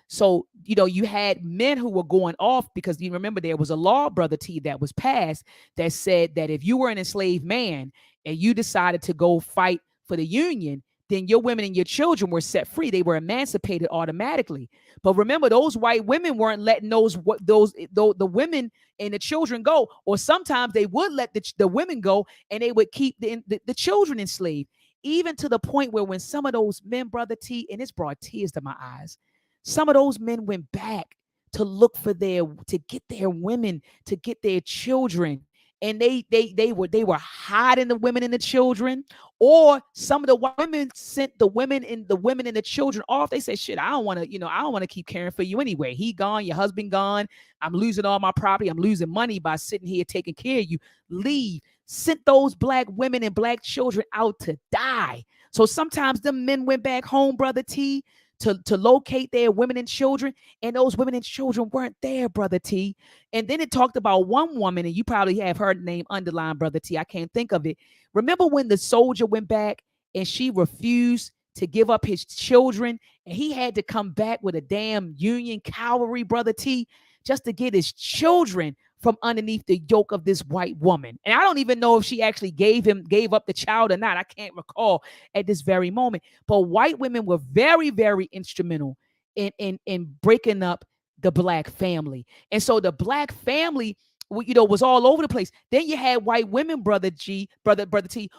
So you had men who were going off because you remember there was a law, Brother T, that was passed that said that if you were an enslaved man and you decided to go fight for the Union, then your women and your children were set free. They were emancipated automatically. But remember, those white women weren't letting the women and the children go, or sometimes they would let the women go and they would keep the children enslaved, even to the point where when some of those men, Brother T, and it's brought tears to my eyes, some of those men went back to look for to get their women, to get their children. And they were hiding the women and the children, or some of the white women sent the women and the children off. They said, "Shit, I don't want to keep caring for you anyway. He gone, your husband gone. I'm losing all my property. I'm losing money by sitting here taking care of you. Leave." Sent those Black women and Black children out to die. So sometimes the men went back home, Brother T, to locate their women and children, and those women and children weren't there, Brother T. And then it talked about one woman, and you probably have her name underlined, Brother T. I can't think of it. Remember when the soldier went back and she refused to give up his children, and he had to come back with a damn Union cavalry, Brother T, just to get his children from underneath the yoke of this white woman. And I don't even know if she actually gave up the child or not. I can't recall at this very moment. But white women were very, very instrumental in breaking up the black family. And so the black family, was all over the place. Then you had white women, brother T,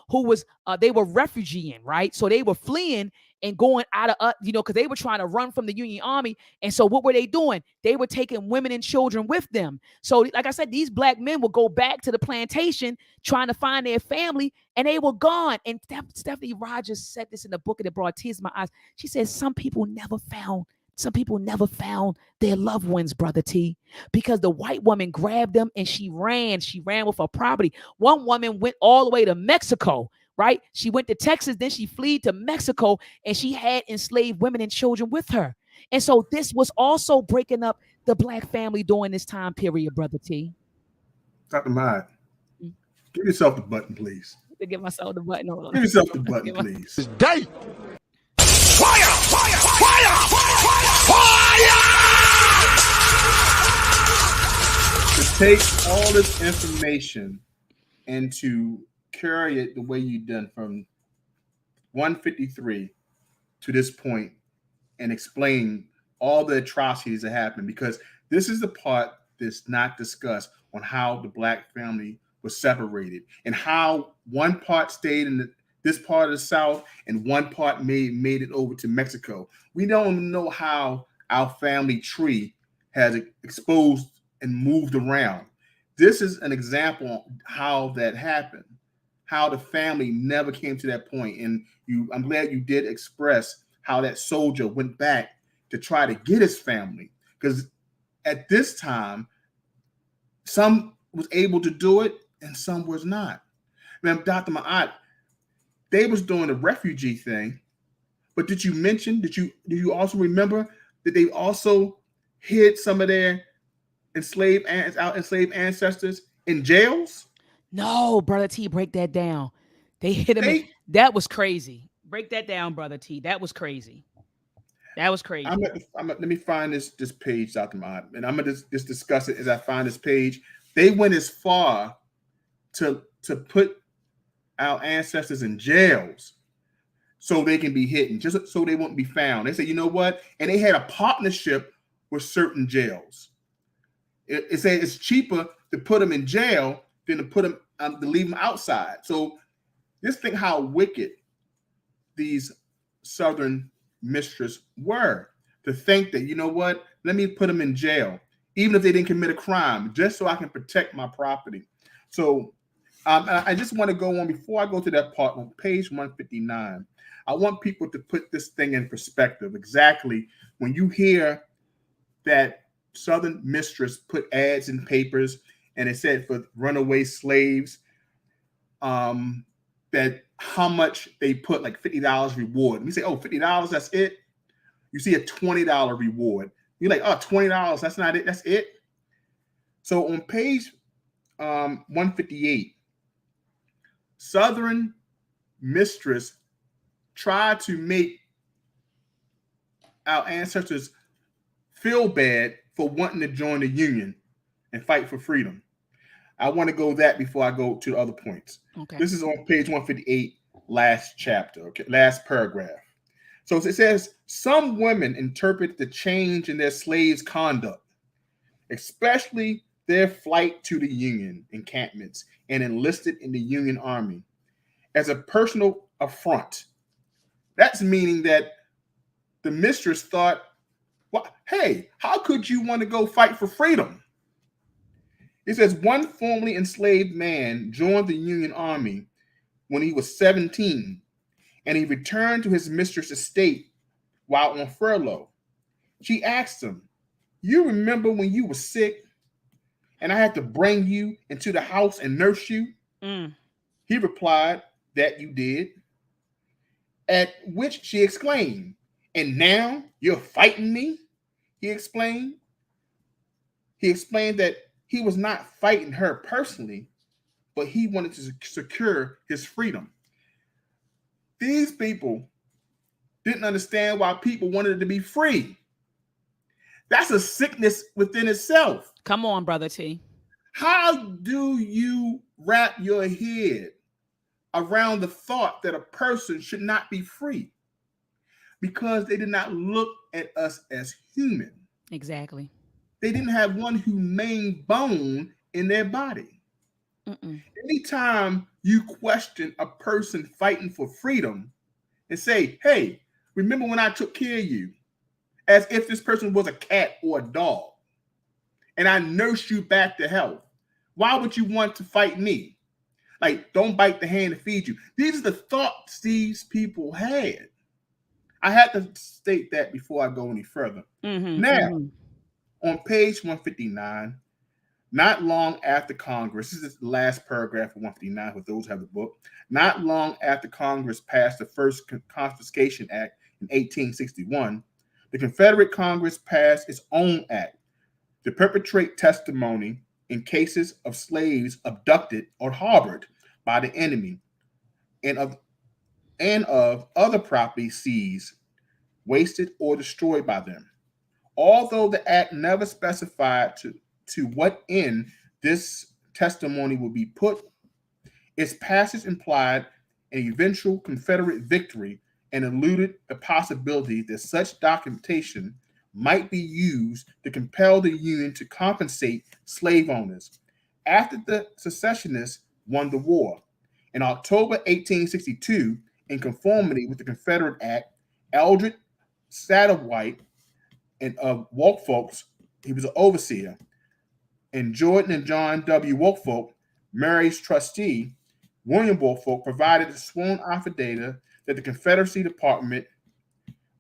who was they were refugeeing, right? So they were fleeing and going out of because they were trying to run from the Union Army. And so what were they doing? They were taking women and children with them. So like I said, these black men would go back to the plantation trying to find their family, and they were gone. And Stephanie Rogers said this in the book, and it brought tears to my eyes. She said some people never found their loved ones, brother T, because the white woman grabbed them and she ran with her property. One woman went all the way to Mexico, right? She went to Texas, then she fled to Mexico, and she had enslaved women and children with her. And so this was also breaking up the black family during this time period, brother T. Dr. Mott, give yourself the button, please. To give myself the button. Hold on. Give yourself the button, please. It's day. Fire! Fire! Fire! Fire! To take all this information and to carry it the way you've done from 153 to this point and explain all the atrocities that happened, because this is the part that's not discussed on how the black family was separated and how one part stayed in this part of the South and one part made it over to Mexico. We don't know how our family tree has exposed and moved around. This is an example of how that happened, how the family never came to that point. And I'm glad you did express how that soldier went back to try to get his family, because at this time, some was able to do it and some was not. Now, Dr. Ma'at, they was doing the refugee thing, but did you also remember that they also hid some of their enslaved ancestors in jails? No, brother T, break that down. They hit him. That was crazy. Break that down, brother T. That was crazy. That was crazy. Let me find this page, Dr. Mott, and I'm gonna just discuss it as I find this page. They went as far to put our ancestors in jails so they can be hidden, just so they won't be found. They said, you know what? And they had a partnership with certain jails. It said it's cheaper to put them in jail than to put them to leave them outside. So just think how wicked these Southern mistresses were, to think that, you know what, let me put them in jail, even if they didn't commit a crime, just so I can protect my property. So I just want to go on, before I go to that part on page 159, I want people to put this thing in perspective. Exactly, when you hear that Southern mistress put ads in papers and it said for runaway slaves, that how much they put, like $50 reward. And we say, oh, $50, that's it. You see a $20 reward. You're like, oh, $20, that's not it, that's it. So on page 158, Southern mistress tried to make our ancestors feel bad for wanting to join the Union and fight for freedom. I want to go that before I go to the other points. Okay. This is on page 158, last chapter, okay, last paragraph. So it says, some women interpret the change in their slaves' conduct, especially their flight to the Union encampments and enlisted in the Union Army, as a personal affront. That's meaning that the mistress thought, well, hey, how could you want to go fight for freedom? It says one formerly enslaved man joined the Union Army when he was 17, and he returned to his mistress' estate while on furlough. She asked him, you remember when you were sick and I had to bring you into the house and nurse you? He replied, that you did. At which she exclaimed, and now you're fighting me? He explained that he was not fighting her personally, but he wanted to secure his freedom. These people didn't understand why people wanted to be free. That's a sickness within itself. Come on, brother T. How do you wrap your head around the thought that a person should not be free? Because they did not look at us as human. Exactly. They didn't have one humane bone in their body. Anytime you question a person fighting for freedom and say, hey, remember when I took care of you, as if this person was a cat or a dog, and I nursed you back to health, why would you want to fight me? Like, don't bite the hand that feeds you. These are the thoughts these people had. I had to state that before I go any further. Now, on page 159, not long after Congress, this is the last paragraph of 159 for those who have the book, not long after Congress passed the first Confiscation Act in 1861, the Confederate Congress passed its own act to perpetrate testimony in cases of slaves abducted or harbored by the enemy and of other property seized, wasted, or destroyed by them. Although the act never specified to what end this testimony will be put, its passage implied an eventual Confederate victory and eluded the possibility that such documentation might be used to compel the Union to compensate slave owners. After the secessionists won the war, in October 1862, in conformity with the Confederate Act, Eldred Satterwhite and of Woolfolk, he was an overseer, and Jordan and John W. Woolfolk, Mary's trustee, William Woolfolk, provided a sworn affidavit that the Confederacy Department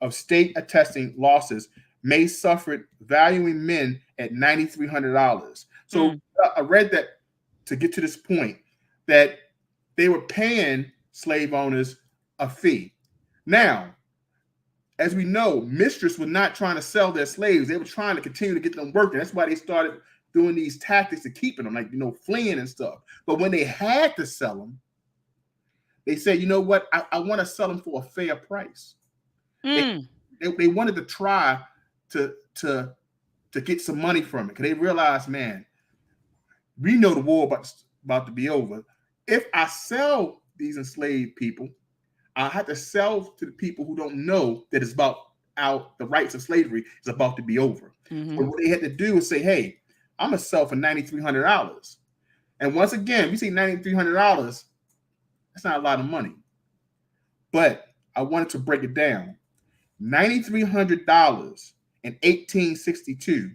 of State attesting losses may suffer, valuing men at $9,300. So I read that to get to this point, that they were paying slave owners a fee. Now, as we know, mistresses were not trying to sell their slaves. They were trying to continue to get them working. That's why they started doing these tactics to keeping them, like, fleeing and stuff. But when they had to sell them, they said, you know what? I want to sell them for a fair price. They wanted to try to get some money from it, because they realized, man, we know the war about to be over. If I sell these enslaved people, I have to sell to the people who don't know that it's about the rights of slavery is about to be over. So what they had to do is say, hey, I'm going to sell for $9,300. And once again, we see $9,300, that's not a lot of money. But I wanted to break it down. $9,300 in 1862.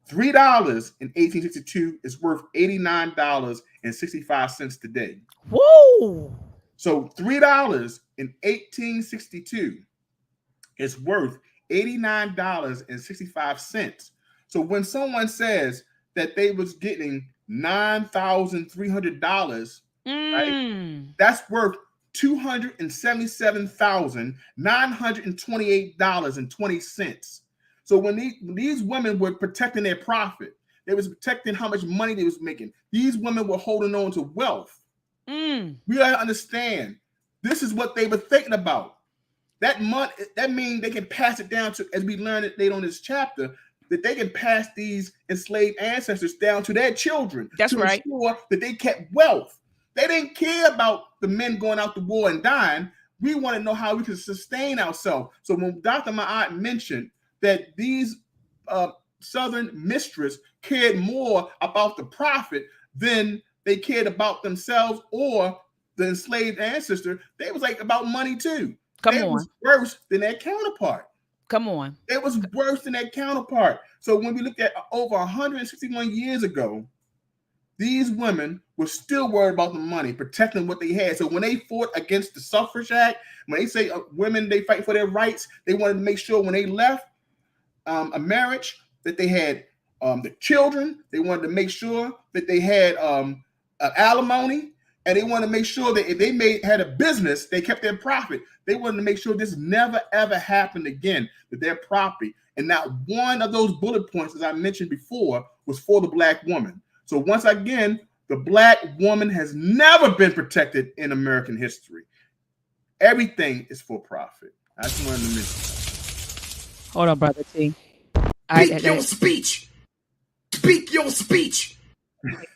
$3 in 1862 is worth $89.65 today. Whoa! So $3 in 1862 is worth $89.65. So when someone says that they was getting $9,300, right, that's worth $277,928.20. So when these women were protecting their profit, they was protecting how much money they was making. These women were holding on to wealth. We gotta understand, this is what they were thinking about. That money, that means they can pass it down to, as we learned it later on this chapter, that they can pass these enslaved ancestors down to their children. That's right. Ensure that they kept wealth. They didn't care about the men going out to war and dying. We want to know how we can sustain ourselves. So when Dr. Ma'at mentioned that these Southern mistresses cared more about the profit than they cared about themselves or the enslaved ancestor, they was like about money too. It was worse than their counterpart. Come on. It was worse than that counterpart. So when we looked at over 161 years ago, these women were still worried about the money, protecting what they had. So when they fought against the Suffrage Act, when they say women, they fight for their rights, they wanted to make sure when they left a marriage that they had the children. They wanted to make sure that they had alimony, and they wanted to make sure that if they had a business, they kept their profit. They wanted to make sure this never, ever happened again, that their property. And not one of those bullet points, as I mentioned before, was for the Black woman. So once again, the Black woman has never been protected in American history. Everything is for profit. I just wanted to mention. Hold on, brother T. Speak your speech. Speak your speech.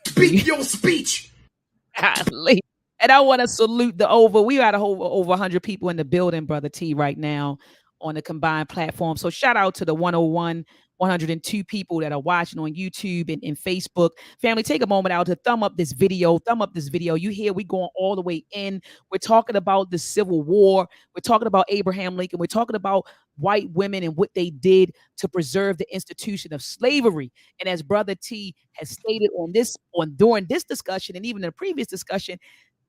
Speak your speech. Golly. And I want to salute we got over 100 people in the building, Brother T, right now on the combined platform. So shout out to the 101, 102 people that are watching on YouTube and Facebook. Family, take a moment out to thumb up this video. Thumb up this video. You hear we going all the way in. We're talking about the Civil War. We're talking about Abraham Lincoln. We're talking about white women and what they did to preserve the institution of slavery. And as Brother T has stated during this discussion and even in the previous discussion,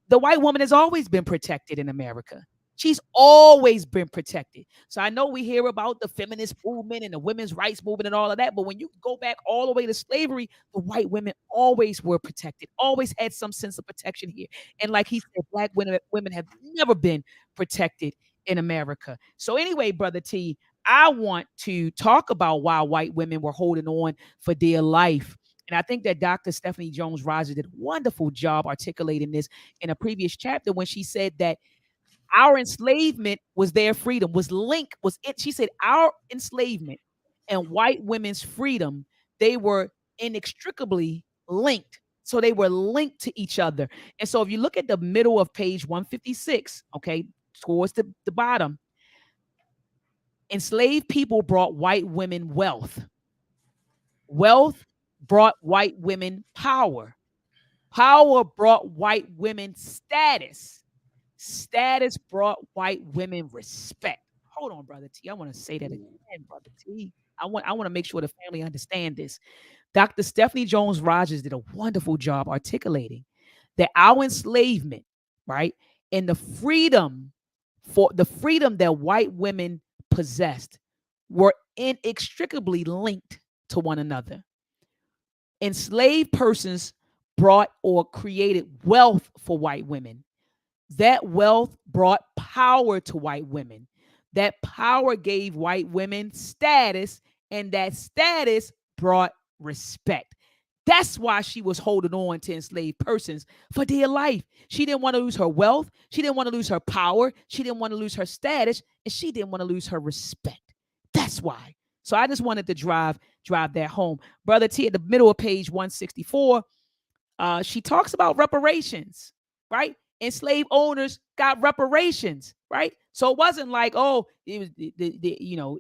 the white woman has always been protected in America. She's always been protected. So I know we hear about the feminist movement and the women's rights movement and all of that, but when you go back all the way to slavery, the white women always were protected, always had some sense of protection here. And like he said, black women have never been protected in America. So anyway, Brother T, I want to talk about why white women were holding on for dear life. And I think that Dr. Stephanie Jones Rogers did a wonderful job articulating this in a previous chapter when she said that our enslavement was their freedom, she said our enslavement and white women's freedom, they were inextricably linked. So they were linked to each other. And so if you look at the middle of page 156, okay, towards the bottom, enslaved people brought white women wealth. Wealth brought white women power. Power brought white women status. Status brought white women respect. Hold on, Brother T. I want to say that again, Brother T. I want to make sure the family understand this. Dr. Stephanie Jones Rogers did a wonderful job articulating that our enslavement, right, and the freedom that white women possessed were inextricably linked to one another. Enslaved persons brought or created wealth for white women. That wealth brought power to white women. That power gave white women status, and that status brought respect. That's why she was holding on to enslaved persons for dear life. She didn't want to lose her wealth. She didn't want to lose her power. She didn't want to lose her status, and she didn't want to lose her respect. That's why. So I just wanted to drive that home. Brother T, at the middle of page 164, she talks about reparations, right? Enslaved owners got reparations, right? So it wasn't like, oh, it was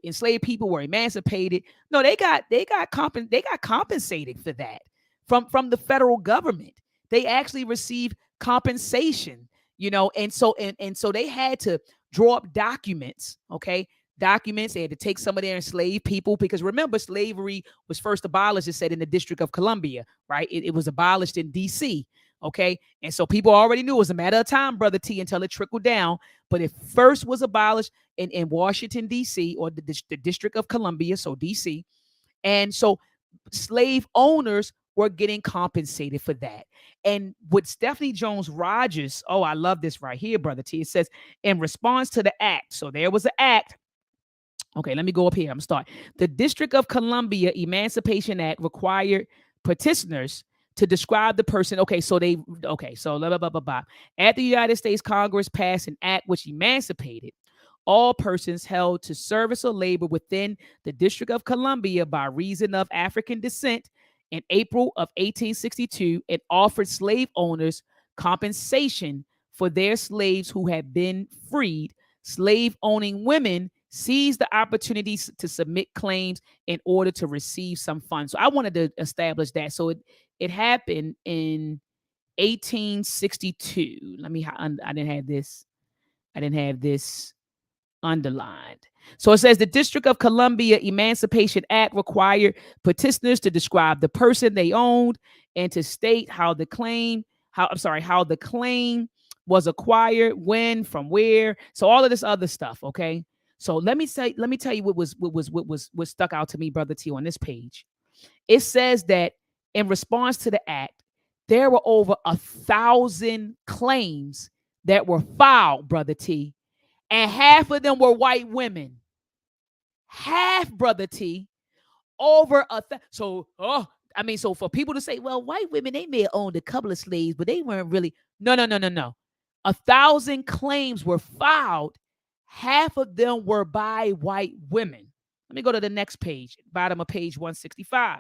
enslaved people were emancipated. No, they got compensated for that from the federal government. They actually received compensation, and so they had to draw up documents, okay? Documents. They had to take some of their enslaved people, because remember, slavery was first abolished, it said, in the District of Columbia, right? It was abolished in DC. Okay. And so people already knew it was a matter of time, Brother T, until it trickled down. But it first was abolished in Washington, D.C., or the District of Columbia, so D.C. And so slave owners were getting compensated for that. And with Stephanie Jones Rogers, oh, I love this right here, Brother T. It says, in response to the act. So there was an act. Okay, let me go up here. I'm starting. The District of Columbia Emancipation Act required petitioners to describe the person. So blah, blah, blah, blah, blah. After the United States Congress passed an act which emancipated all persons held to service or labor within the District of Columbia by reason of African descent in April of 1862, it offered slave owners compensation for their slaves who had been freed. Slave owning women seized the opportunities to submit claims in order to receive some funds. So I wanted to establish that. So it happened in 1862. I didn't have this underlined. So it says the District of Columbia Emancipation Act required petitioners to describe the person they owned and to state how the claim was acquired, when, from where. So all of this other stuff. Okay. So let me tell you what stuck out to me, Brother T, on this page. It says that in response to the act, there were over 1,000 claims that were filed, Brother T, and half of them were white women. Half, Brother T, over so for people to say, well, white women, they may have owned a couple of slaves, but they weren't really. No. 1,000 claims were filed. Half of them were by white women. Let me go to the next page, bottom of page 165.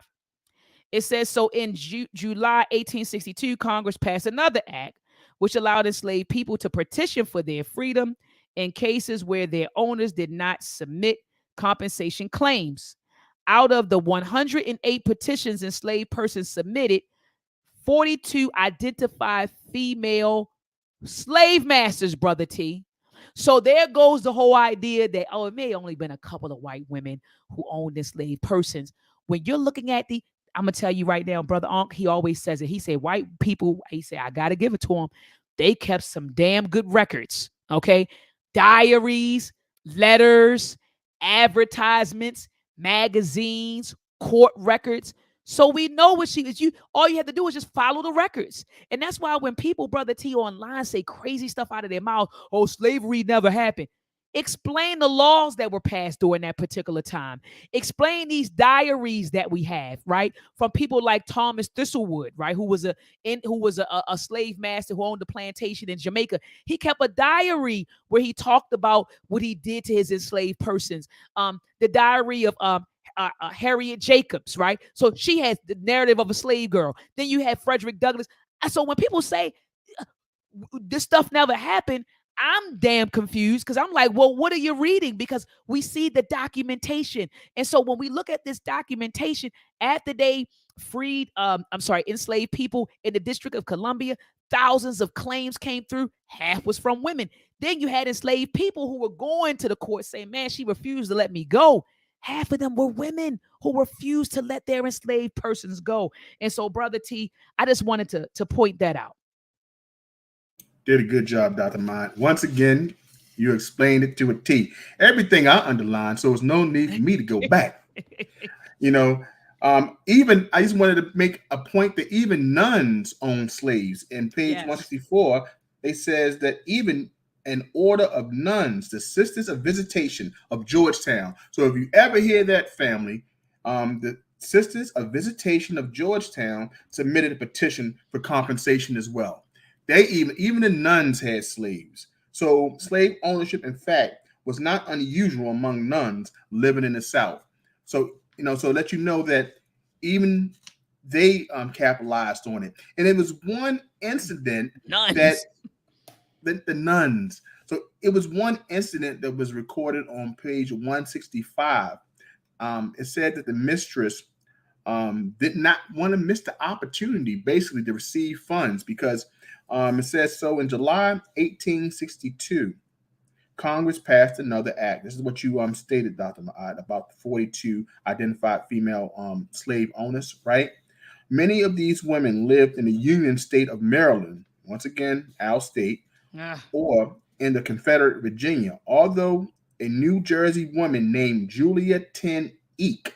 It says, so in July 1862, Congress passed another act which allowed enslaved people to petition for their freedom in cases where their owners did not submit compensation claims. Out of the 108 petitions enslaved persons submitted, 42 identified female slave masters, Brother T. So there goes the whole idea that, oh, it may only been a couple of white women who owned enslaved persons. When you're looking at I'm gonna tell you right now, Brother Onk, he always says it. He said white people, he said, I gotta give it to them. They kept some damn good records. Okay. Diaries, letters, advertisements, magazines, court records. So we know what she is. All you have to do is just follow the records. And that's why when people, Brother T, online say crazy stuff out of their mouth, oh, slavery never happened. Explain the laws that were passed during that particular time. Explain these diaries that we have, right? From people like Thomas Thistlewood, right? Who was a slave master who owned a plantation in Jamaica. He kept a diary where he talked about what he did to his enslaved persons. The diary of Harriet Jacobs, right? So she has the narrative of a slave girl. Then you have Frederick Douglass. So when people say this stuff never happened, I'm damn confused because I'm like, well, what are you reading? Because we see the documentation. And so when we look at this documentation, after they enslaved people in the District of Columbia, thousands of claims came through. Half was from women. Then you had enslaved people who were going to the court saying, man, she refused to let me go. Half of them were women who refused to let their enslaved persons go. And so, Brother T, I just wanted to point that out. Did a good job, Dr. Mind. Once again, you explained it to a T. Everything I underlined, so there's no need for me to go back. Even I just wanted to make a point that even nuns own slaves. In page 164, it says that even an order of nuns, the Sisters of Visitation of Georgetown. So if you ever hear that, family, the Sisters of Visitation of Georgetown submitted a petition for compensation as well. They even the nuns had slaves. So slave ownership, in fact, was not unusual among nuns living in the South. So so let you know that even they capitalized on it. And it was one incident that the nuns. So it was one incident that was recorded on page 165. It said that the mistress did not want to miss the opportunity, basically, to receive funds because it says so in July 1862, Congress passed another act. This is what you stated, Dr. Ma'ad, about the 42 identified female slave owners, right? Many of these women lived in the Union state of Maryland, once again, our state, or in the Confederate Virginia, although a New Jersey woman named Julia Ten Eek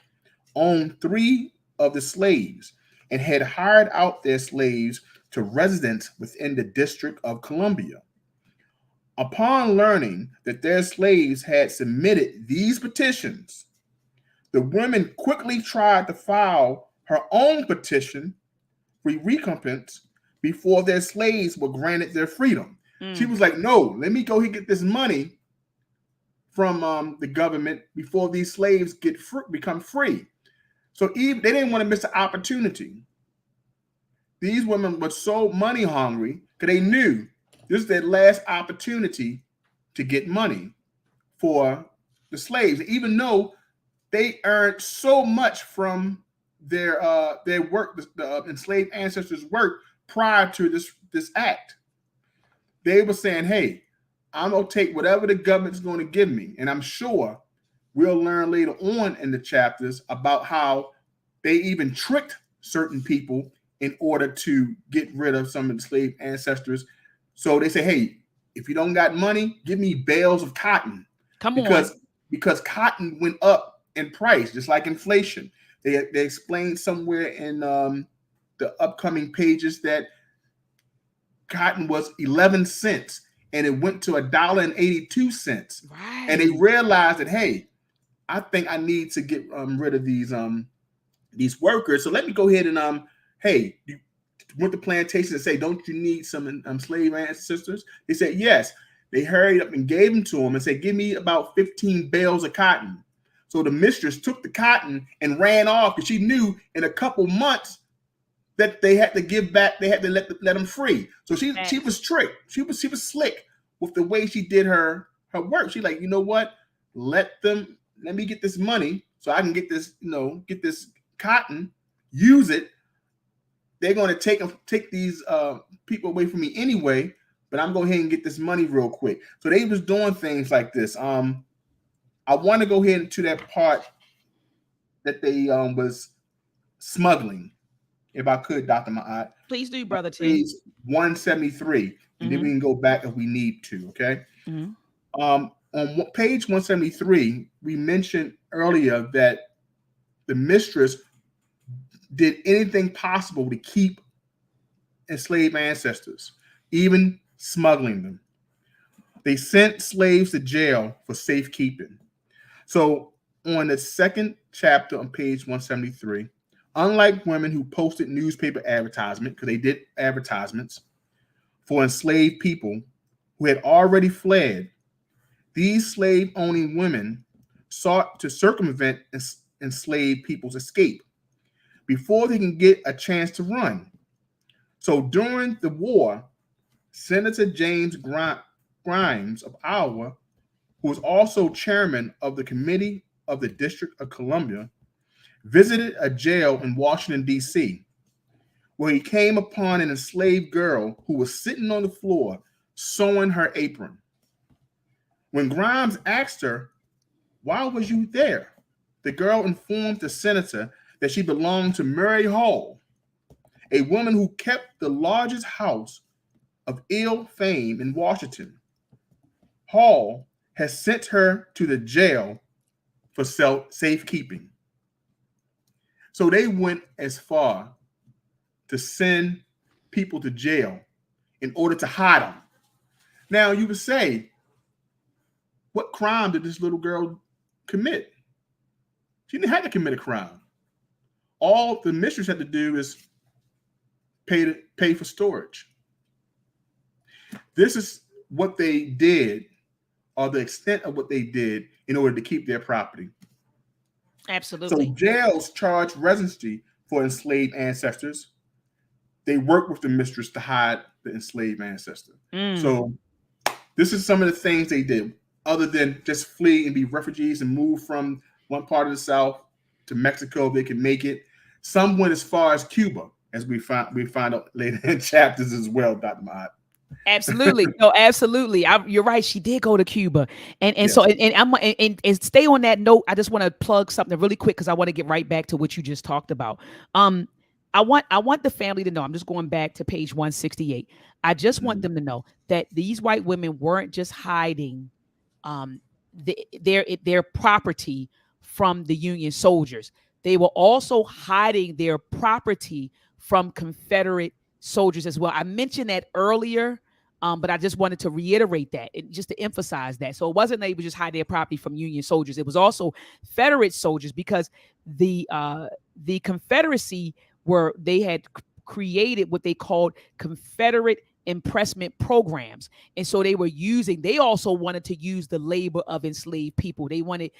owned 3 of the slaves and had hired out their slaves to residents within the District of Columbia. Upon learning that their slaves had submitted these petitions, the women quickly tried to file her own petition for recompense before their slaves were granted their freedom. She was like, no, let me go here get this money from the government before these slaves become free. So they didn't want to miss the opportunity. These women were so money hungry because they knew this is their last opportunity to get money for the slaves, even though they earned so much from their work, the enslaved ancestors' work prior to this act. They were saying, hey, I'm going to take whatever the government's going to give me. And I'm sure we'll learn later on in the chapters about how they even tricked certain people in order to get rid of some of the slave ancestors. So they say, hey, if you don't got money, give me bales of cotton. Because cotton went up in price, just like inflation. They explained somewhere in the upcoming pages that cotton was 11 cents and it went to $1.82. Right. And they realized that, hey, I think I need to get rid of these workers. So let me go ahead and hey, you went to plantations and say, don't you need some slave ancestors? They said yes. They hurried up and gave them to them and said, give me about 15 bales of cotton. So the mistress took the cotton and ran off because she knew in a couple months that they had to give back. They had to let them free. So she was tricked. She was slick with the way she did her work. She like, you know what? Let me get this money so I can get this, get this cotton, use it. They're going to take these people away from me anyway, but I'm going ahead and get this money real quick. So they was doing things like this. I want to go ahead into that part that they was smuggling, if I could, Dr. Ma'at. Please do, Brother T. Page 173, and then we can go back if we need to, okay? On page 173, we mentioned earlier that the mistress did anything possible to keep enslaved ancestors, even smuggling them. They sent slaves to jail for safekeeping. So on the second chapter on page 173, unlike women who posted newspaper advertisement, because they did advertisements for enslaved people who had already fled, these slave-owning women sought to circumvent enslaved people's escape before they can get a chance to run. So during the war, Senator James Grimes of Iowa, who was also chairman of the Committee of the District of Columbia, visited a jail in Washington, D.C., where he came upon an enslaved girl who was sitting on the floor sewing her apron. When Grimes asked her, "Why was you there?" the girl informed the senator that she belonged to Mary Hall, a woman who kept the largest house of ill fame in Washington. Hall has sent her to the jail for safekeeping. So they went as far to send people to jail in order to hide them. Now you would say, what crime did this little girl commit? She didn't have to commit a crime. All the mistress had to do is pay for storage. This is what they did, or the extent of what they did in order to keep their property. Absolutely. So jails charge residency for enslaved ancestors. They work with the mistress to hide the enslaved ancestor. So this is some of the things they did, other than just flee and be refugees and move from one part of the South to Mexico if they can make it. Some went as far as Cuba, as we find out later in chapters as well, Dr. Mahat. Absolutely. No, absolutely. You're right. She did go to Cuba. And so and stay on that note. I just want to plug something really quick because I want to get right back to what you just talked about. I want the family to know. I'm just going back to page 168. I just want them to know that these white women weren't just hiding their property from the Union soldiers. They were also hiding their property from Confederate soldiers as well. I mentioned that earlier, but I just wanted to reiterate that, just to emphasize that. So it wasn't they would just hide their property from Union soldiers. It was also Confederate soldiers, because the Confederacy they had created what they called Confederate impressment programs, and so they also wanted to use the labor of enslaved people. They wanted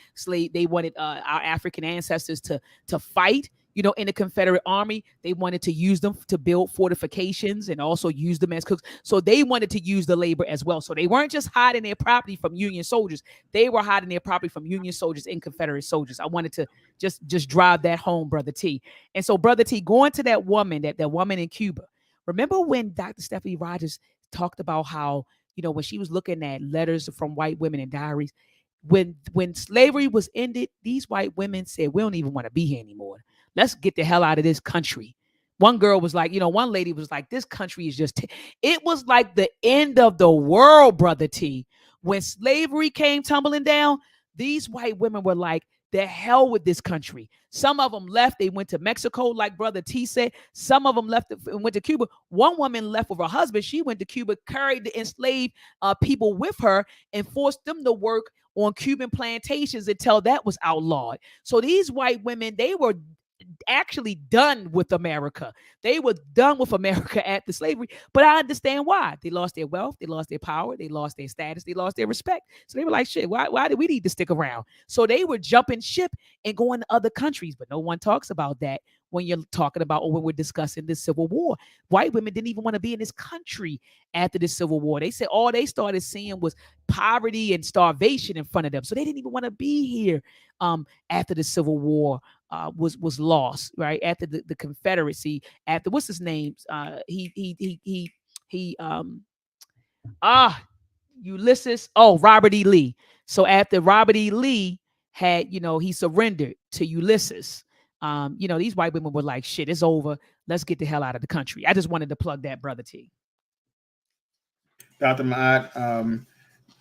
our African ancestors to fight, in the Confederate Army. They wanted to use them to build fortifications and also use them as cooks. So they wanted to use the labor as well. So they weren't just hiding their property from Union soldiers. They were hiding their property from Union soldiers and Confederate soldiers. I wanted to just drive that home, Brother T. And so, Brother T, going to that woman in Cuba. Remember when Dr. Stephanie Rogers talked about how, when she was looking at letters from white women and diaries, when slavery was ended, these white women said, we don't even want to be here anymore. Let's get the hell out of this country. One girl was like, one lady was like, this country is just, it was like the end of the world, Brother T. When slavery came tumbling down, these white women were like, the hell with this country. Some of them left. They went to Mexico, like Brother T said. Some of them left and went to Cuba. One woman left with her husband. She went to Cuba, carried the enslaved people with her, and forced them to work on Cuban plantations until that was outlawed. So these white women, they were actually done with America. They were done with America at the slavery. But I understand why. They lost their wealth, they lost their power, they lost their status, they lost their respect. So they were like, shit, why do we need to stick around? So they were jumping ship and going to other countries. But no one talks about that when you're talking about, or when we're discussing the Civil War. White women didn't even want to be in this country after the Civil War. They said all they started seeing was poverty and starvation in front of them. So they didn't even want to be here after the Civil War was lost, right? After the Confederacy, after what's his name? He ah Ulysses. Oh, Robert E. Lee. So after Robert E. Lee had, he surrendered to Ulysses. These white women were like, shit, it's over. Let's get the hell out of the country. I just wanted to plug that, Brother T. Dr. Matt,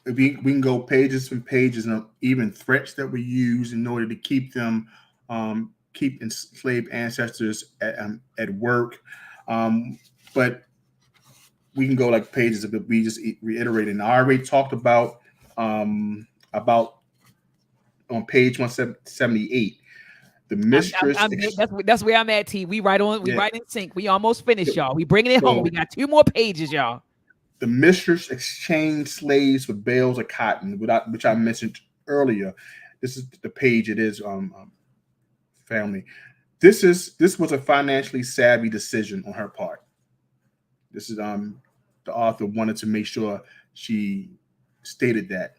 we can go pages and pages, and even threats that we use in order to keep them, keep enslaved ancestors at work. But we can go like pages of it. We just reiterated. And I already talked about on page 178. The mistress. That's where I'm at, T. We right on. We right in sync. We almost finished, y'all. We bringing it home. We got 2 more pages, y'all. The mistress exchanged slaves for bales of cotton, which I mentioned earlier. This is the page. It is family. This was a financially savvy decision on her part. This is the author wanted to make sure she stated that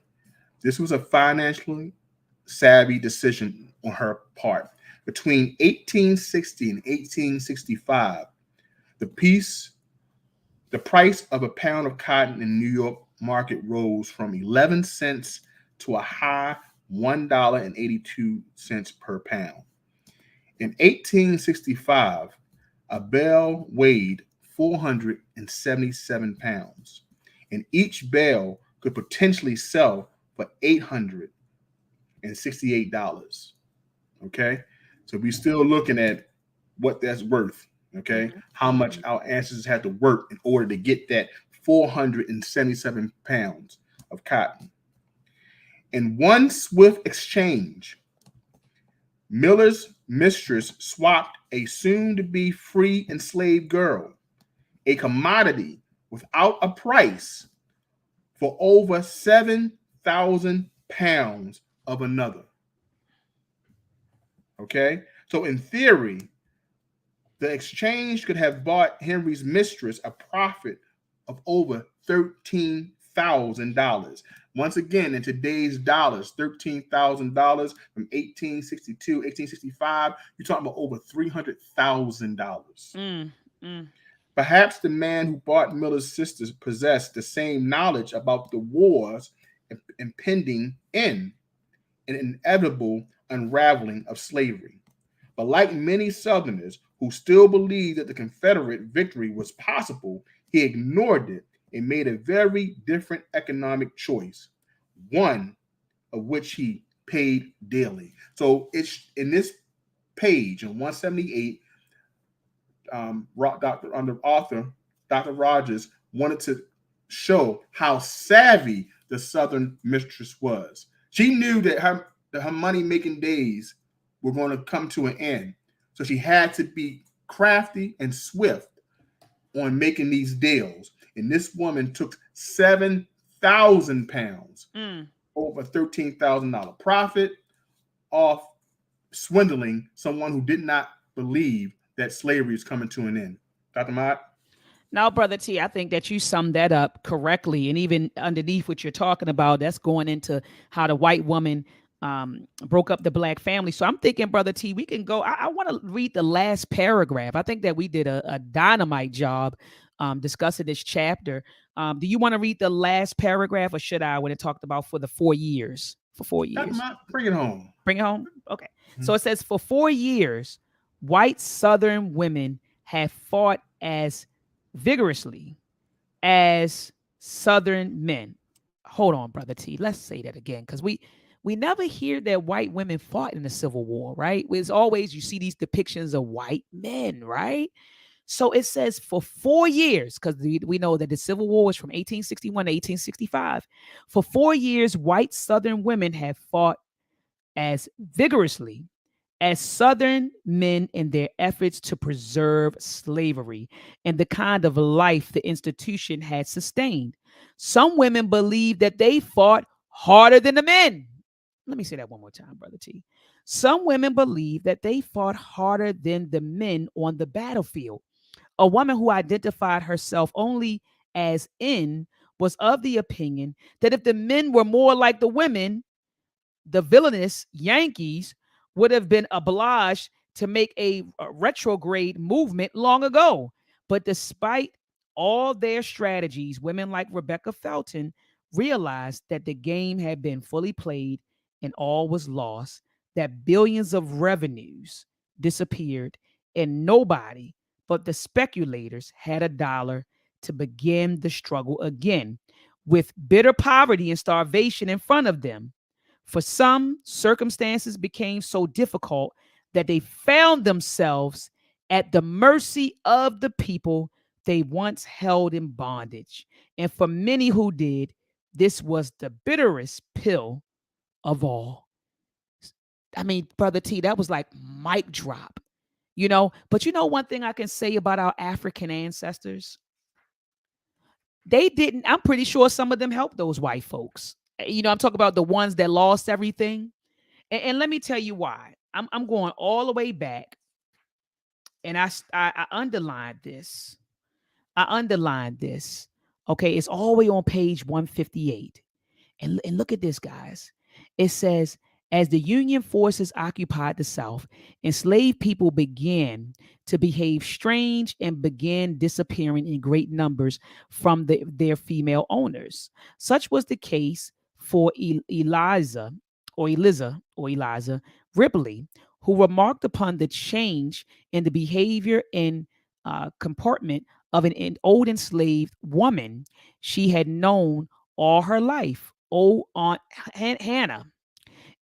this was a financially savvy decision on her part. Between 1860 and 1865, the price of a pound of cotton in New York market rose from 11 cents to a high $1.82 per pound. In 1865, a bale weighed 477 pounds, and each bale could potentially sell for $868. Okay, so we're still looking at what that's worth. Okay, how much our ancestors had to work in order to get that 477 pounds of cotton. In one swift exchange, Miller's mistress swapped a soon-to-be free enslaved girl, a commodity without a price, for over 7,000 pounds of another. Okay, so in theory, the exchange could have bought Henry's mistress a profit of over $13,000. Once again, in today's dollars, $13,000 from 1862, 1865, you're talking about over $300,000. Perhaps the man who bought Miller's sisters possessed the same knowledge about the war's impending end and inevitable unraveling of slavery. But like many Southerners who still believed that the Confederate victory was possible, he ignored it and made a very different economic choice, one of which he paid dearly. So it's in this page in 178, author Dr. Rogers wanted to show how savvy the Southern mistress was. She knew that her money-making days were going to come to an end. So she had to be crafty and swift on making these deals. And this woman took 7,000 pounds, over $13,000 profit off swindling someone who did not believe that slavery is coming to an end. Dr. Mott? Now, Brother T, I think that you summed that up correctly. And even underneath what you're talking about, that's going into how the white woman broke up the black family. So I'm thinking, Brother T, we can go. I want to read the last paragraph. I think that we did a dynamite job discussing this chapter. Do you want to read the last paragraph, or should I, when it talked about for the 4 years? For 4 years. Bring it home. Bring it home? Okay. So it says, for 4 years, white Southern women have fought as vigorously as Southern men. Hold on, Brother T. Let's say that again, because we never hear that white women fought in the Civil War, right? It's always, you see these depictions of white men, right? So it says for 4 years, because we know that the Civil War was from 1861 to 1865. For 4 years, white Southern women have fought as vigorously as Southern men in their efforts to preserve slavery and the kind of life the institution had sustained. Some women believed that they fought harder than the men. Let me say that one more time, Brother T. Some women believed that they fought harder than the men on the battlefield. A woman who identified herself only as in was of the opinion that if the men were more like the women, the villainous Yankees would have been obliged to make a retrograde movement long ago. But despite all their strategies, women like Rebecca Felton realized that the game had been fully played and all was lost, that billions of revenues disappeared, and nobody but the speculators had a dollar to begin the struggle again. With bitter poverty and starvation in front of them, for some, circumstances became so difficult that they found themselves at the mercy of the people they once held in bondage. And for many who did, this was the bitterest pill of all. I mean, Brother T, that was like mic drop, you know? But you know, one thing I can say about our African ancestors, they didn't, I'm pretty sure some of them helped those white folks. You know, I'm talking about the ones that lost everything. And let me tell you why. I'm going all the way back, and I underlined this. I underlined this. Okay, it's all the way on page 158. And look at this, guys. It says, as the Union forces occupied the South, enslaved people began to behave strange and began disappearing in great numbers from their female owners. Such was the case for Eliza Ripley, who remarked upon the change in the behavior and comportment of an old enslaved woman she had known all her life. Oh, Aunt Hannah.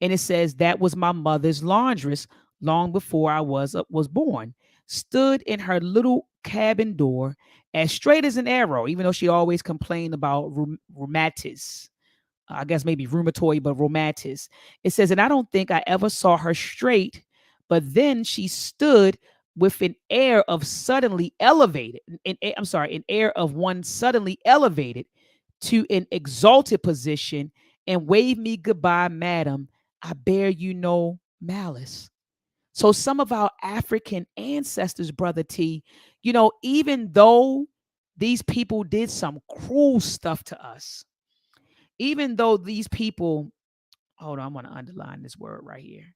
And it says, that was my mother's laundress long before I was born. Stood in her little cabin door as straight as an arrow, even though she always complained about rheumatis. I guess maybe rheumatoid, but rheumatis. It says, and I don't think I ever saw her straight, but then she stood with an air of suddenly elevated, an air of one suddenly elevated to an exalted position and waved me goodbye, madam. I bear you no malice. So some of our African ancestors, Brother T, you know, even though these people did some cruel stuff to us, even though these people, hold on, I want to underline this word right here.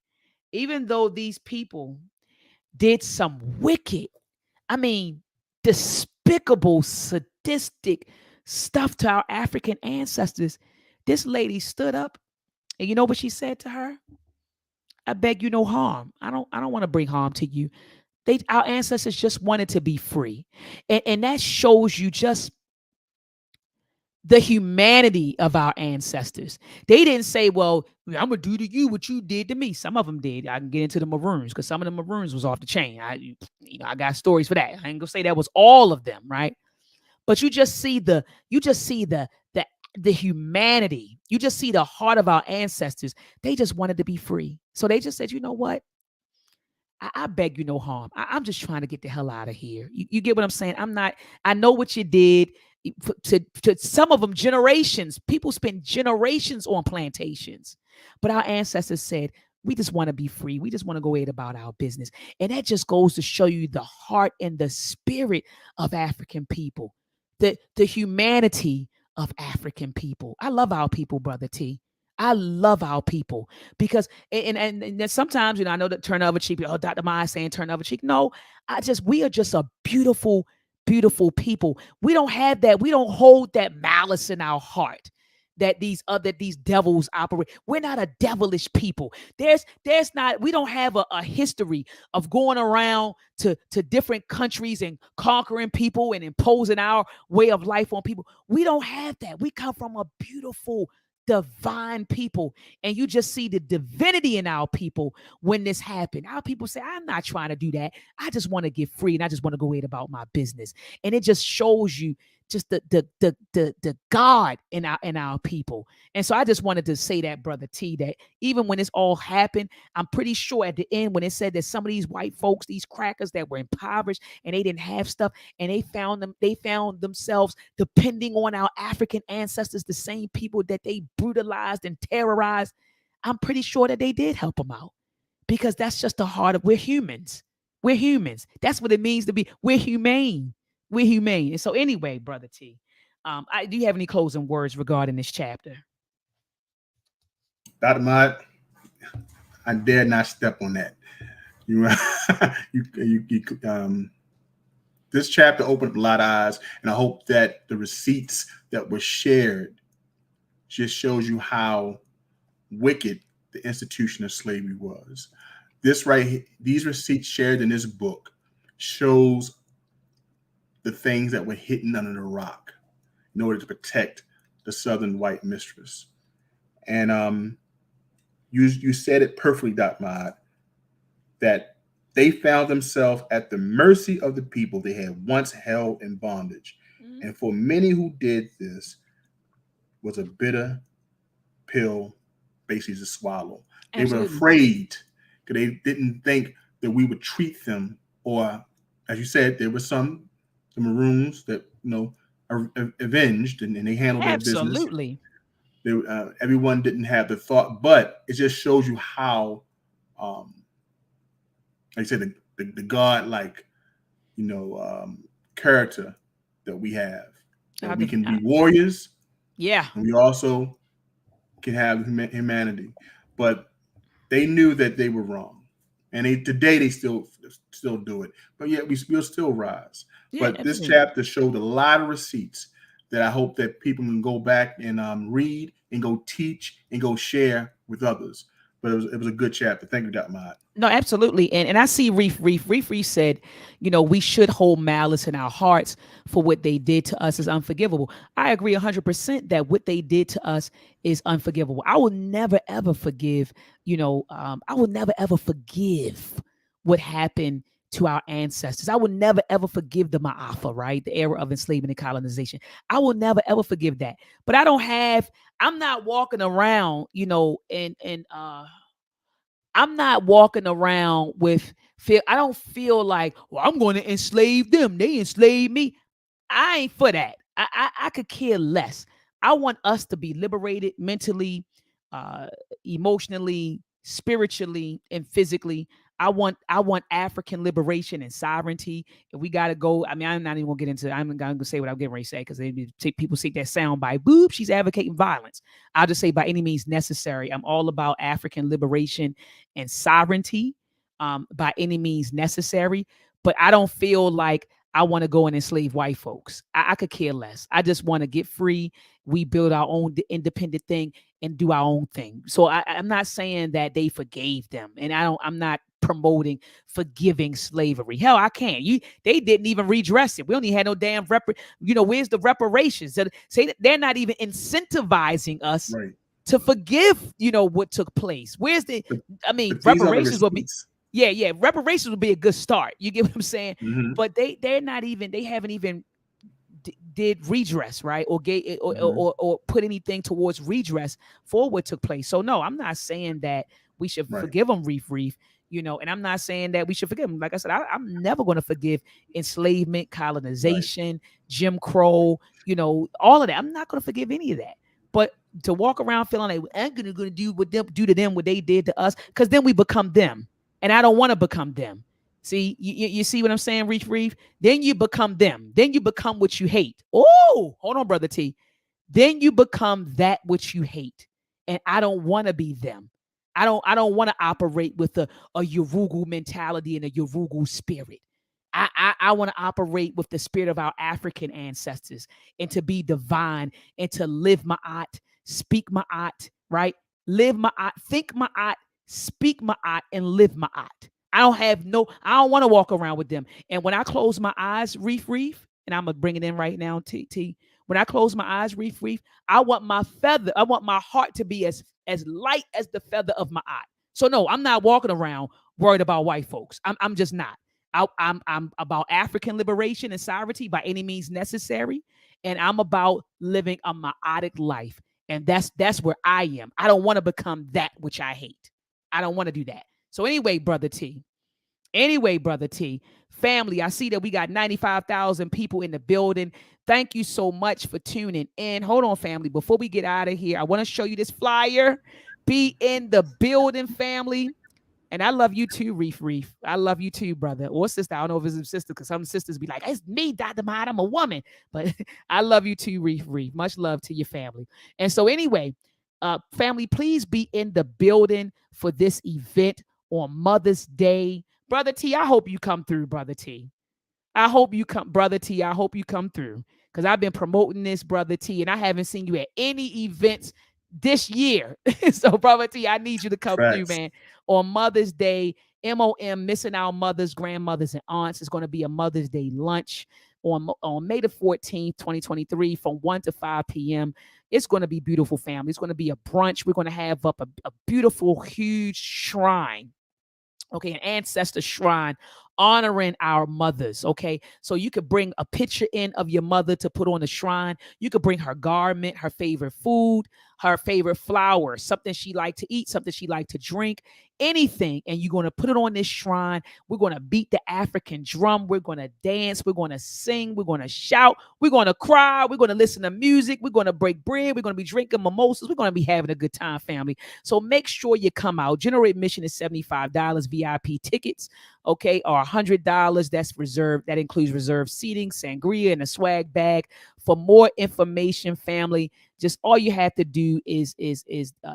Even though these people did some wicked, I mean, despicable, sadistic stuff to our African ancestors, this lady stood up, and you know what she said to her? I beg you no harm. I don't want to bring harm to you. Our ancestors just wanted to be free. And that shows you just the humanity of our ancestors. They didn't say, well, I'm gonna do to you what you did to me. Some of them did. I can get into the Maroons because some of the Maroons was off the chain. I got stories for that. I ain't gonna say that was all of them, right? But you just see the humanity. You just see the heart of our ancestors. They just wanted to be free. So they just said, you know what? I beg you no harm. I'm just trying to get the hell out of here. You get what I'm saying? I know what you did. To some of them, generations. People spend generations on plantations. But our ancestors said, we just want to be free. We just want to go ahead about our business. And that just goes to show you the heart and the spirit of African people, the humanity of African people. I love our people, Brother T. I love our people because and sometimes, you know, I know that turn the other cheek. Oh, Dr. Maya saying turn the other cheek. No, we are just a beautiful, beautiful people. We don't have that. We don't hold that malice in our heart that these devils operate. We're not a devilish people. There's not. We don't have a history of going around to different countries and conquering people and imposing our way of life on people. We don't have that. We come from a beautiful, divine people, and you just see the divinity in our people when this happened. Our people say, I'm not trying to do that. I just want to get free and I just want to go ahead about my business. And it just shows you just the God in our people. And so I just wanted to say that, brother T, that even when this all happened, I'm pretty sure at the end when it said that some of these white folks, these crackers that were impoverished and they didn't have stuff, and they found themselves depending on our African ancestors, the same people that they brutalized and terrorized. I'm pretty sure that they did help them out, because that's just the heart of, we're humans. We're humans. That's what it means to be. We're humane. We're humane. And so, anyway, brother T, do you have any closing words regarding this chapter? Dr. Mott, I dare not step on that. You, this chapter opened up a lot of eyes, and I hope that the receipts that were shared just shows you how wicked the institution of slavery was. These receipts shared in this book shows the things that were hidden under the rock in order to protect the Southern white mistress. And you said it perfectly, Dr. Mott, that they found themselves at the mercy of the people they had once held in bondage. Mm-hmm. And for many who did this was a bitter pill basically to swallow. Absolutely. They were afraid because they didn't think that we would treat them, or as you said, there were some Maroons that are avenged and they handled their business. Absolutely. Everyone didn't have the thought, but it just shows you how, like I said, the God-like, character that we have. That we can be warriors. Yeah. And we also can have humanity. But they knew that they were wrong. And today they still do it. But yet we'll still rise. Yeah, but absolutely. This chapter showed a lot of receipts that I hope that people can go back and read and go teach and go share with others. But it was a good chapter. Thank you, Dr. Mott. No, absolutely. And I see Reef said, we should hold malice in our hearts, for what they did to us is unforgivable. I agree 100% that what they did to us is unforgivable. I will never, ever forgive, I will never, ever forgive what happened to our ancestors. I will never, ever forgive the Ma'afa, right? The era of enslavement and colonization. I will never, ever forgive that. But I'm not walking around, I'm not walking around with fear. I don't feel like, well, I'm going to enslave them. They enslaved me. I ain't for that. I could care less. I want us to be liberated mentally, emotionally, spiritually, and physically. I want African liberation and sovereignty. And we got to go. I mean, I'm not even gonna get into. I'm gonna say what I'm getting ready to say, because people see that sound by boop. She's advocating violence. I'll just say by any means necessary. I'm all about African liberation and sovereignty, by any means necessary. But I don't feel like I want to go and enslave white folks. I could care less. I just want to get free. We build our own independent thing and do our own thing. So I'm not saying that they forgave them, and I'm not promoting forgiving slavery. Hell, I can't. They didn't even redress it. We only had no damn where's the reparations? So say that they're not even incentivizing us to forgive, what took place. Where's reparations will be. Yeah, reparations would be a good start. You get what I'm saying? Mm-hmm. But they haven't even did redress, right? Or gave or put anything towards redress for what took place. So no, I'm not saying that we should forgive them, Reef. And I'm not saying that we should forgive them. Like I said, I'm never going to forgive enslavement, colonization, Jim Crow, all of that. I'm not going to forgive any of that. But to walk around feeling like I'm going to do to them what they did to us, because then we become them. And I don't want to become them. See, you see what I'm saying, Reef? Then you become them. Then you become what you hate. Oh, hold on, brother T. Then you become that which you hate. And I don't want to be them. I don't want to operate with a Yorugu mentality and a Yorugu spirit. I want to operate with the spirit of our African ancestors, and to be divine, and to live Ma'at, speak Ma'at, right? Live Ma'at, think Ma'at, speak Ma'at, and live Ma'at. I don't want to walk around with them. And when I close my eyes, Reef, and I'm going to bring it in right now, T. When I close my eyes, Reef, I want my heart to be as light as the feather of my eye. So no, I'm not walking around worried about white folks. I'm just not. I'm about African liberation and sovereignty by any means necessary. and I'm about living a myotic life. And that's where I am. I don't want to become that which I hate. I don't want to do that. So anyway, brother T. Anyway, brother T, family, I see that we got 95,000 people in the building. Thank you so much for tuning in. Hold on, family. Before we get out of here, I want to show you this flyer. Be in the building, family. And I love you too, Reef Reef. I love you too, brother. Or sister. I don't know if it's a sister, because some sisters be like, it's me, Dr. Mod. I'm a woman. But I love you too, Reef Reef. Much love to your family. And so anyway, family, please be in the building for this event on Mother's Day. Brother T, I hope you come through, Brother T. I hope you come, Brother T. I hope you come through, because I've been promoting this, Brother T, and I haven't seen you at any events this year. So, Brother T, I need you to come through, Facts. man. On Mother's Day, MOM, missing our mothers, grandmothers, and aunts. It's going to be a Mother's Day lunch on May the 14th, 2023, from 1 to 5 p.m. It's going to be beautiful, family. It's going to be a brunch. We're going to have up a beautiful, huge shrine, okay, an ancestor shrine honoring our mothers. Okay, so you could bring a picture in of your mother to put on the shrine. You could bring her garment, her favorite food, her favorite flower, something she liked to eat, something she liked to drink, anything, and you're going to put it on this shrine. We're going to beat the African drum. We're going to dance. We're going to sing. We're going to shout. We're going to cry. We're going to listen to music. We're going to break bread. We're going to be drinking mimosas. We're going to be having a good time, family. So make sure you come out. General admission is $75. VIP tickets, okay, are $100. That's reserved. That includes reserved seating, sangria, and a swag bag. For more information, family, just all you have to do is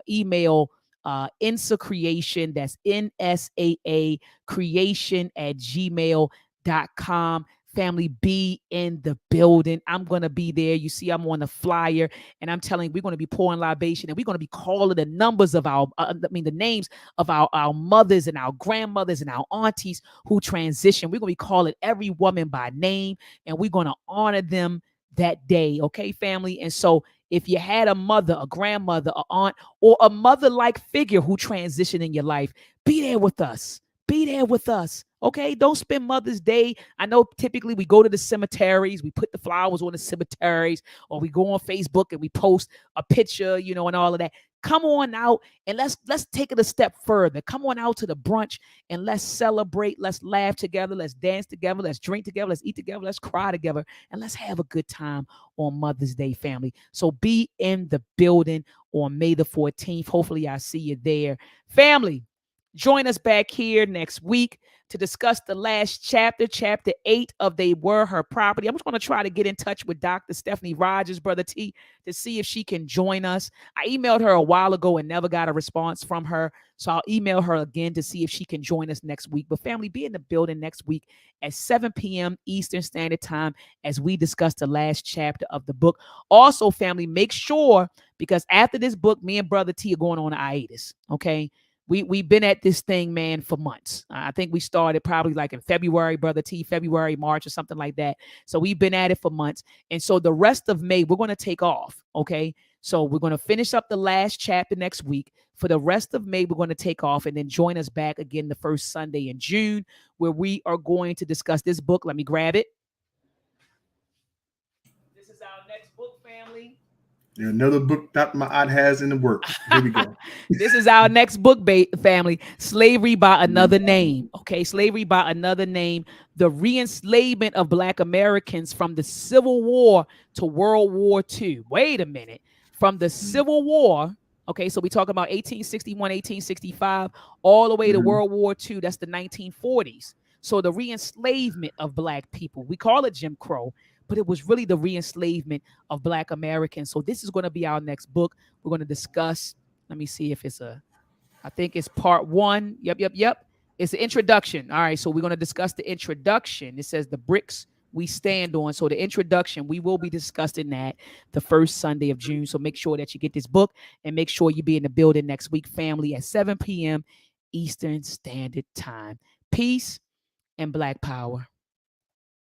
email INSA Creation. That's NSAA creation at gmail.com. Family, be in the building. I'm going to be there. You see, I'm on the flyer, and I'm telling you, we're going to be pouring libation, and we're going to be calling the numbers of the names of our mothers and our grandmothers and our aunties who transition. We're going to be calling every woman by name, and we're going to honor them that day. Okay, family? And so if you had a mother, a grandmother, an aunt, or a mother-like figure who transitioned in your life, be there with us. Be there with us. Okay, don't spend Mother's Day. I know typically we go to the cemeteries, we put the flowers on the cemeteries, or we go on Facebook and we post a picture, and all of that. Come on out and let's take it a step further. Come on out to the brunch and let's celebrate. Let's laugh together. Let's dance together. Let's drink together. Let's eat together. Let's cry together, and let's have a good time on Mother's Day, family. So be in the building on May the 14th. Hopefully, I see you there, family. Join us back here next week to discuss the last chapter, chapter 8 of They Were Her Property. I'm just going to try to get in touch with Dr. Stephanie Rogers, Brother T, to see if she can join us. I emailed her a while ago and never got a response from her. So I'll email her again to see if she can join us next week. But family, be in the building next week at 7 p.m. Eastern Standard Time as we discuss the last chapter of the book. Also, family, make sure, because after this book, me and Brother T are going on a hiatus, okay? We've been at this thing, man, for months. I think we started probably like in February, Brother T, February, March, or something like that. So we've been at it for months. And so the rest of May, we're going to take off, okay? So we're going to finish up the last chapter next week. For the rest of May, we're going to take off and then join us back again the first Sunday in June, where we are going to discuss this book. Let me grab it. This is our next book, family. Another book that my aunt has in the works. Here we go. This is our next book, family. Slavery by Another Name. Okay, Slavery by Another Name. The re-enslavement of Black Americans from the Civil War to World War II. Wait a minute. From the Civil War, okay, so we talk about 1861, 1865, all the way to World War II. That's the 1940s. So the re-enslavement of Black people. We call it Jim Crow, but it was really the re-enslavement of Black Americans. So this is going to be our next book. We're going to discuss. Let me see if I think it's part 1. Yep. It's the introduction. All right, so we're going to discuss the introduction. It says the bricks we stand on. So the introduction, we will be discussing that the first Sunday of June. So make sure that you get this book and make sure you be in the building next week, family, at 7 p.m. Eastern Standard Time. Peace and Black power.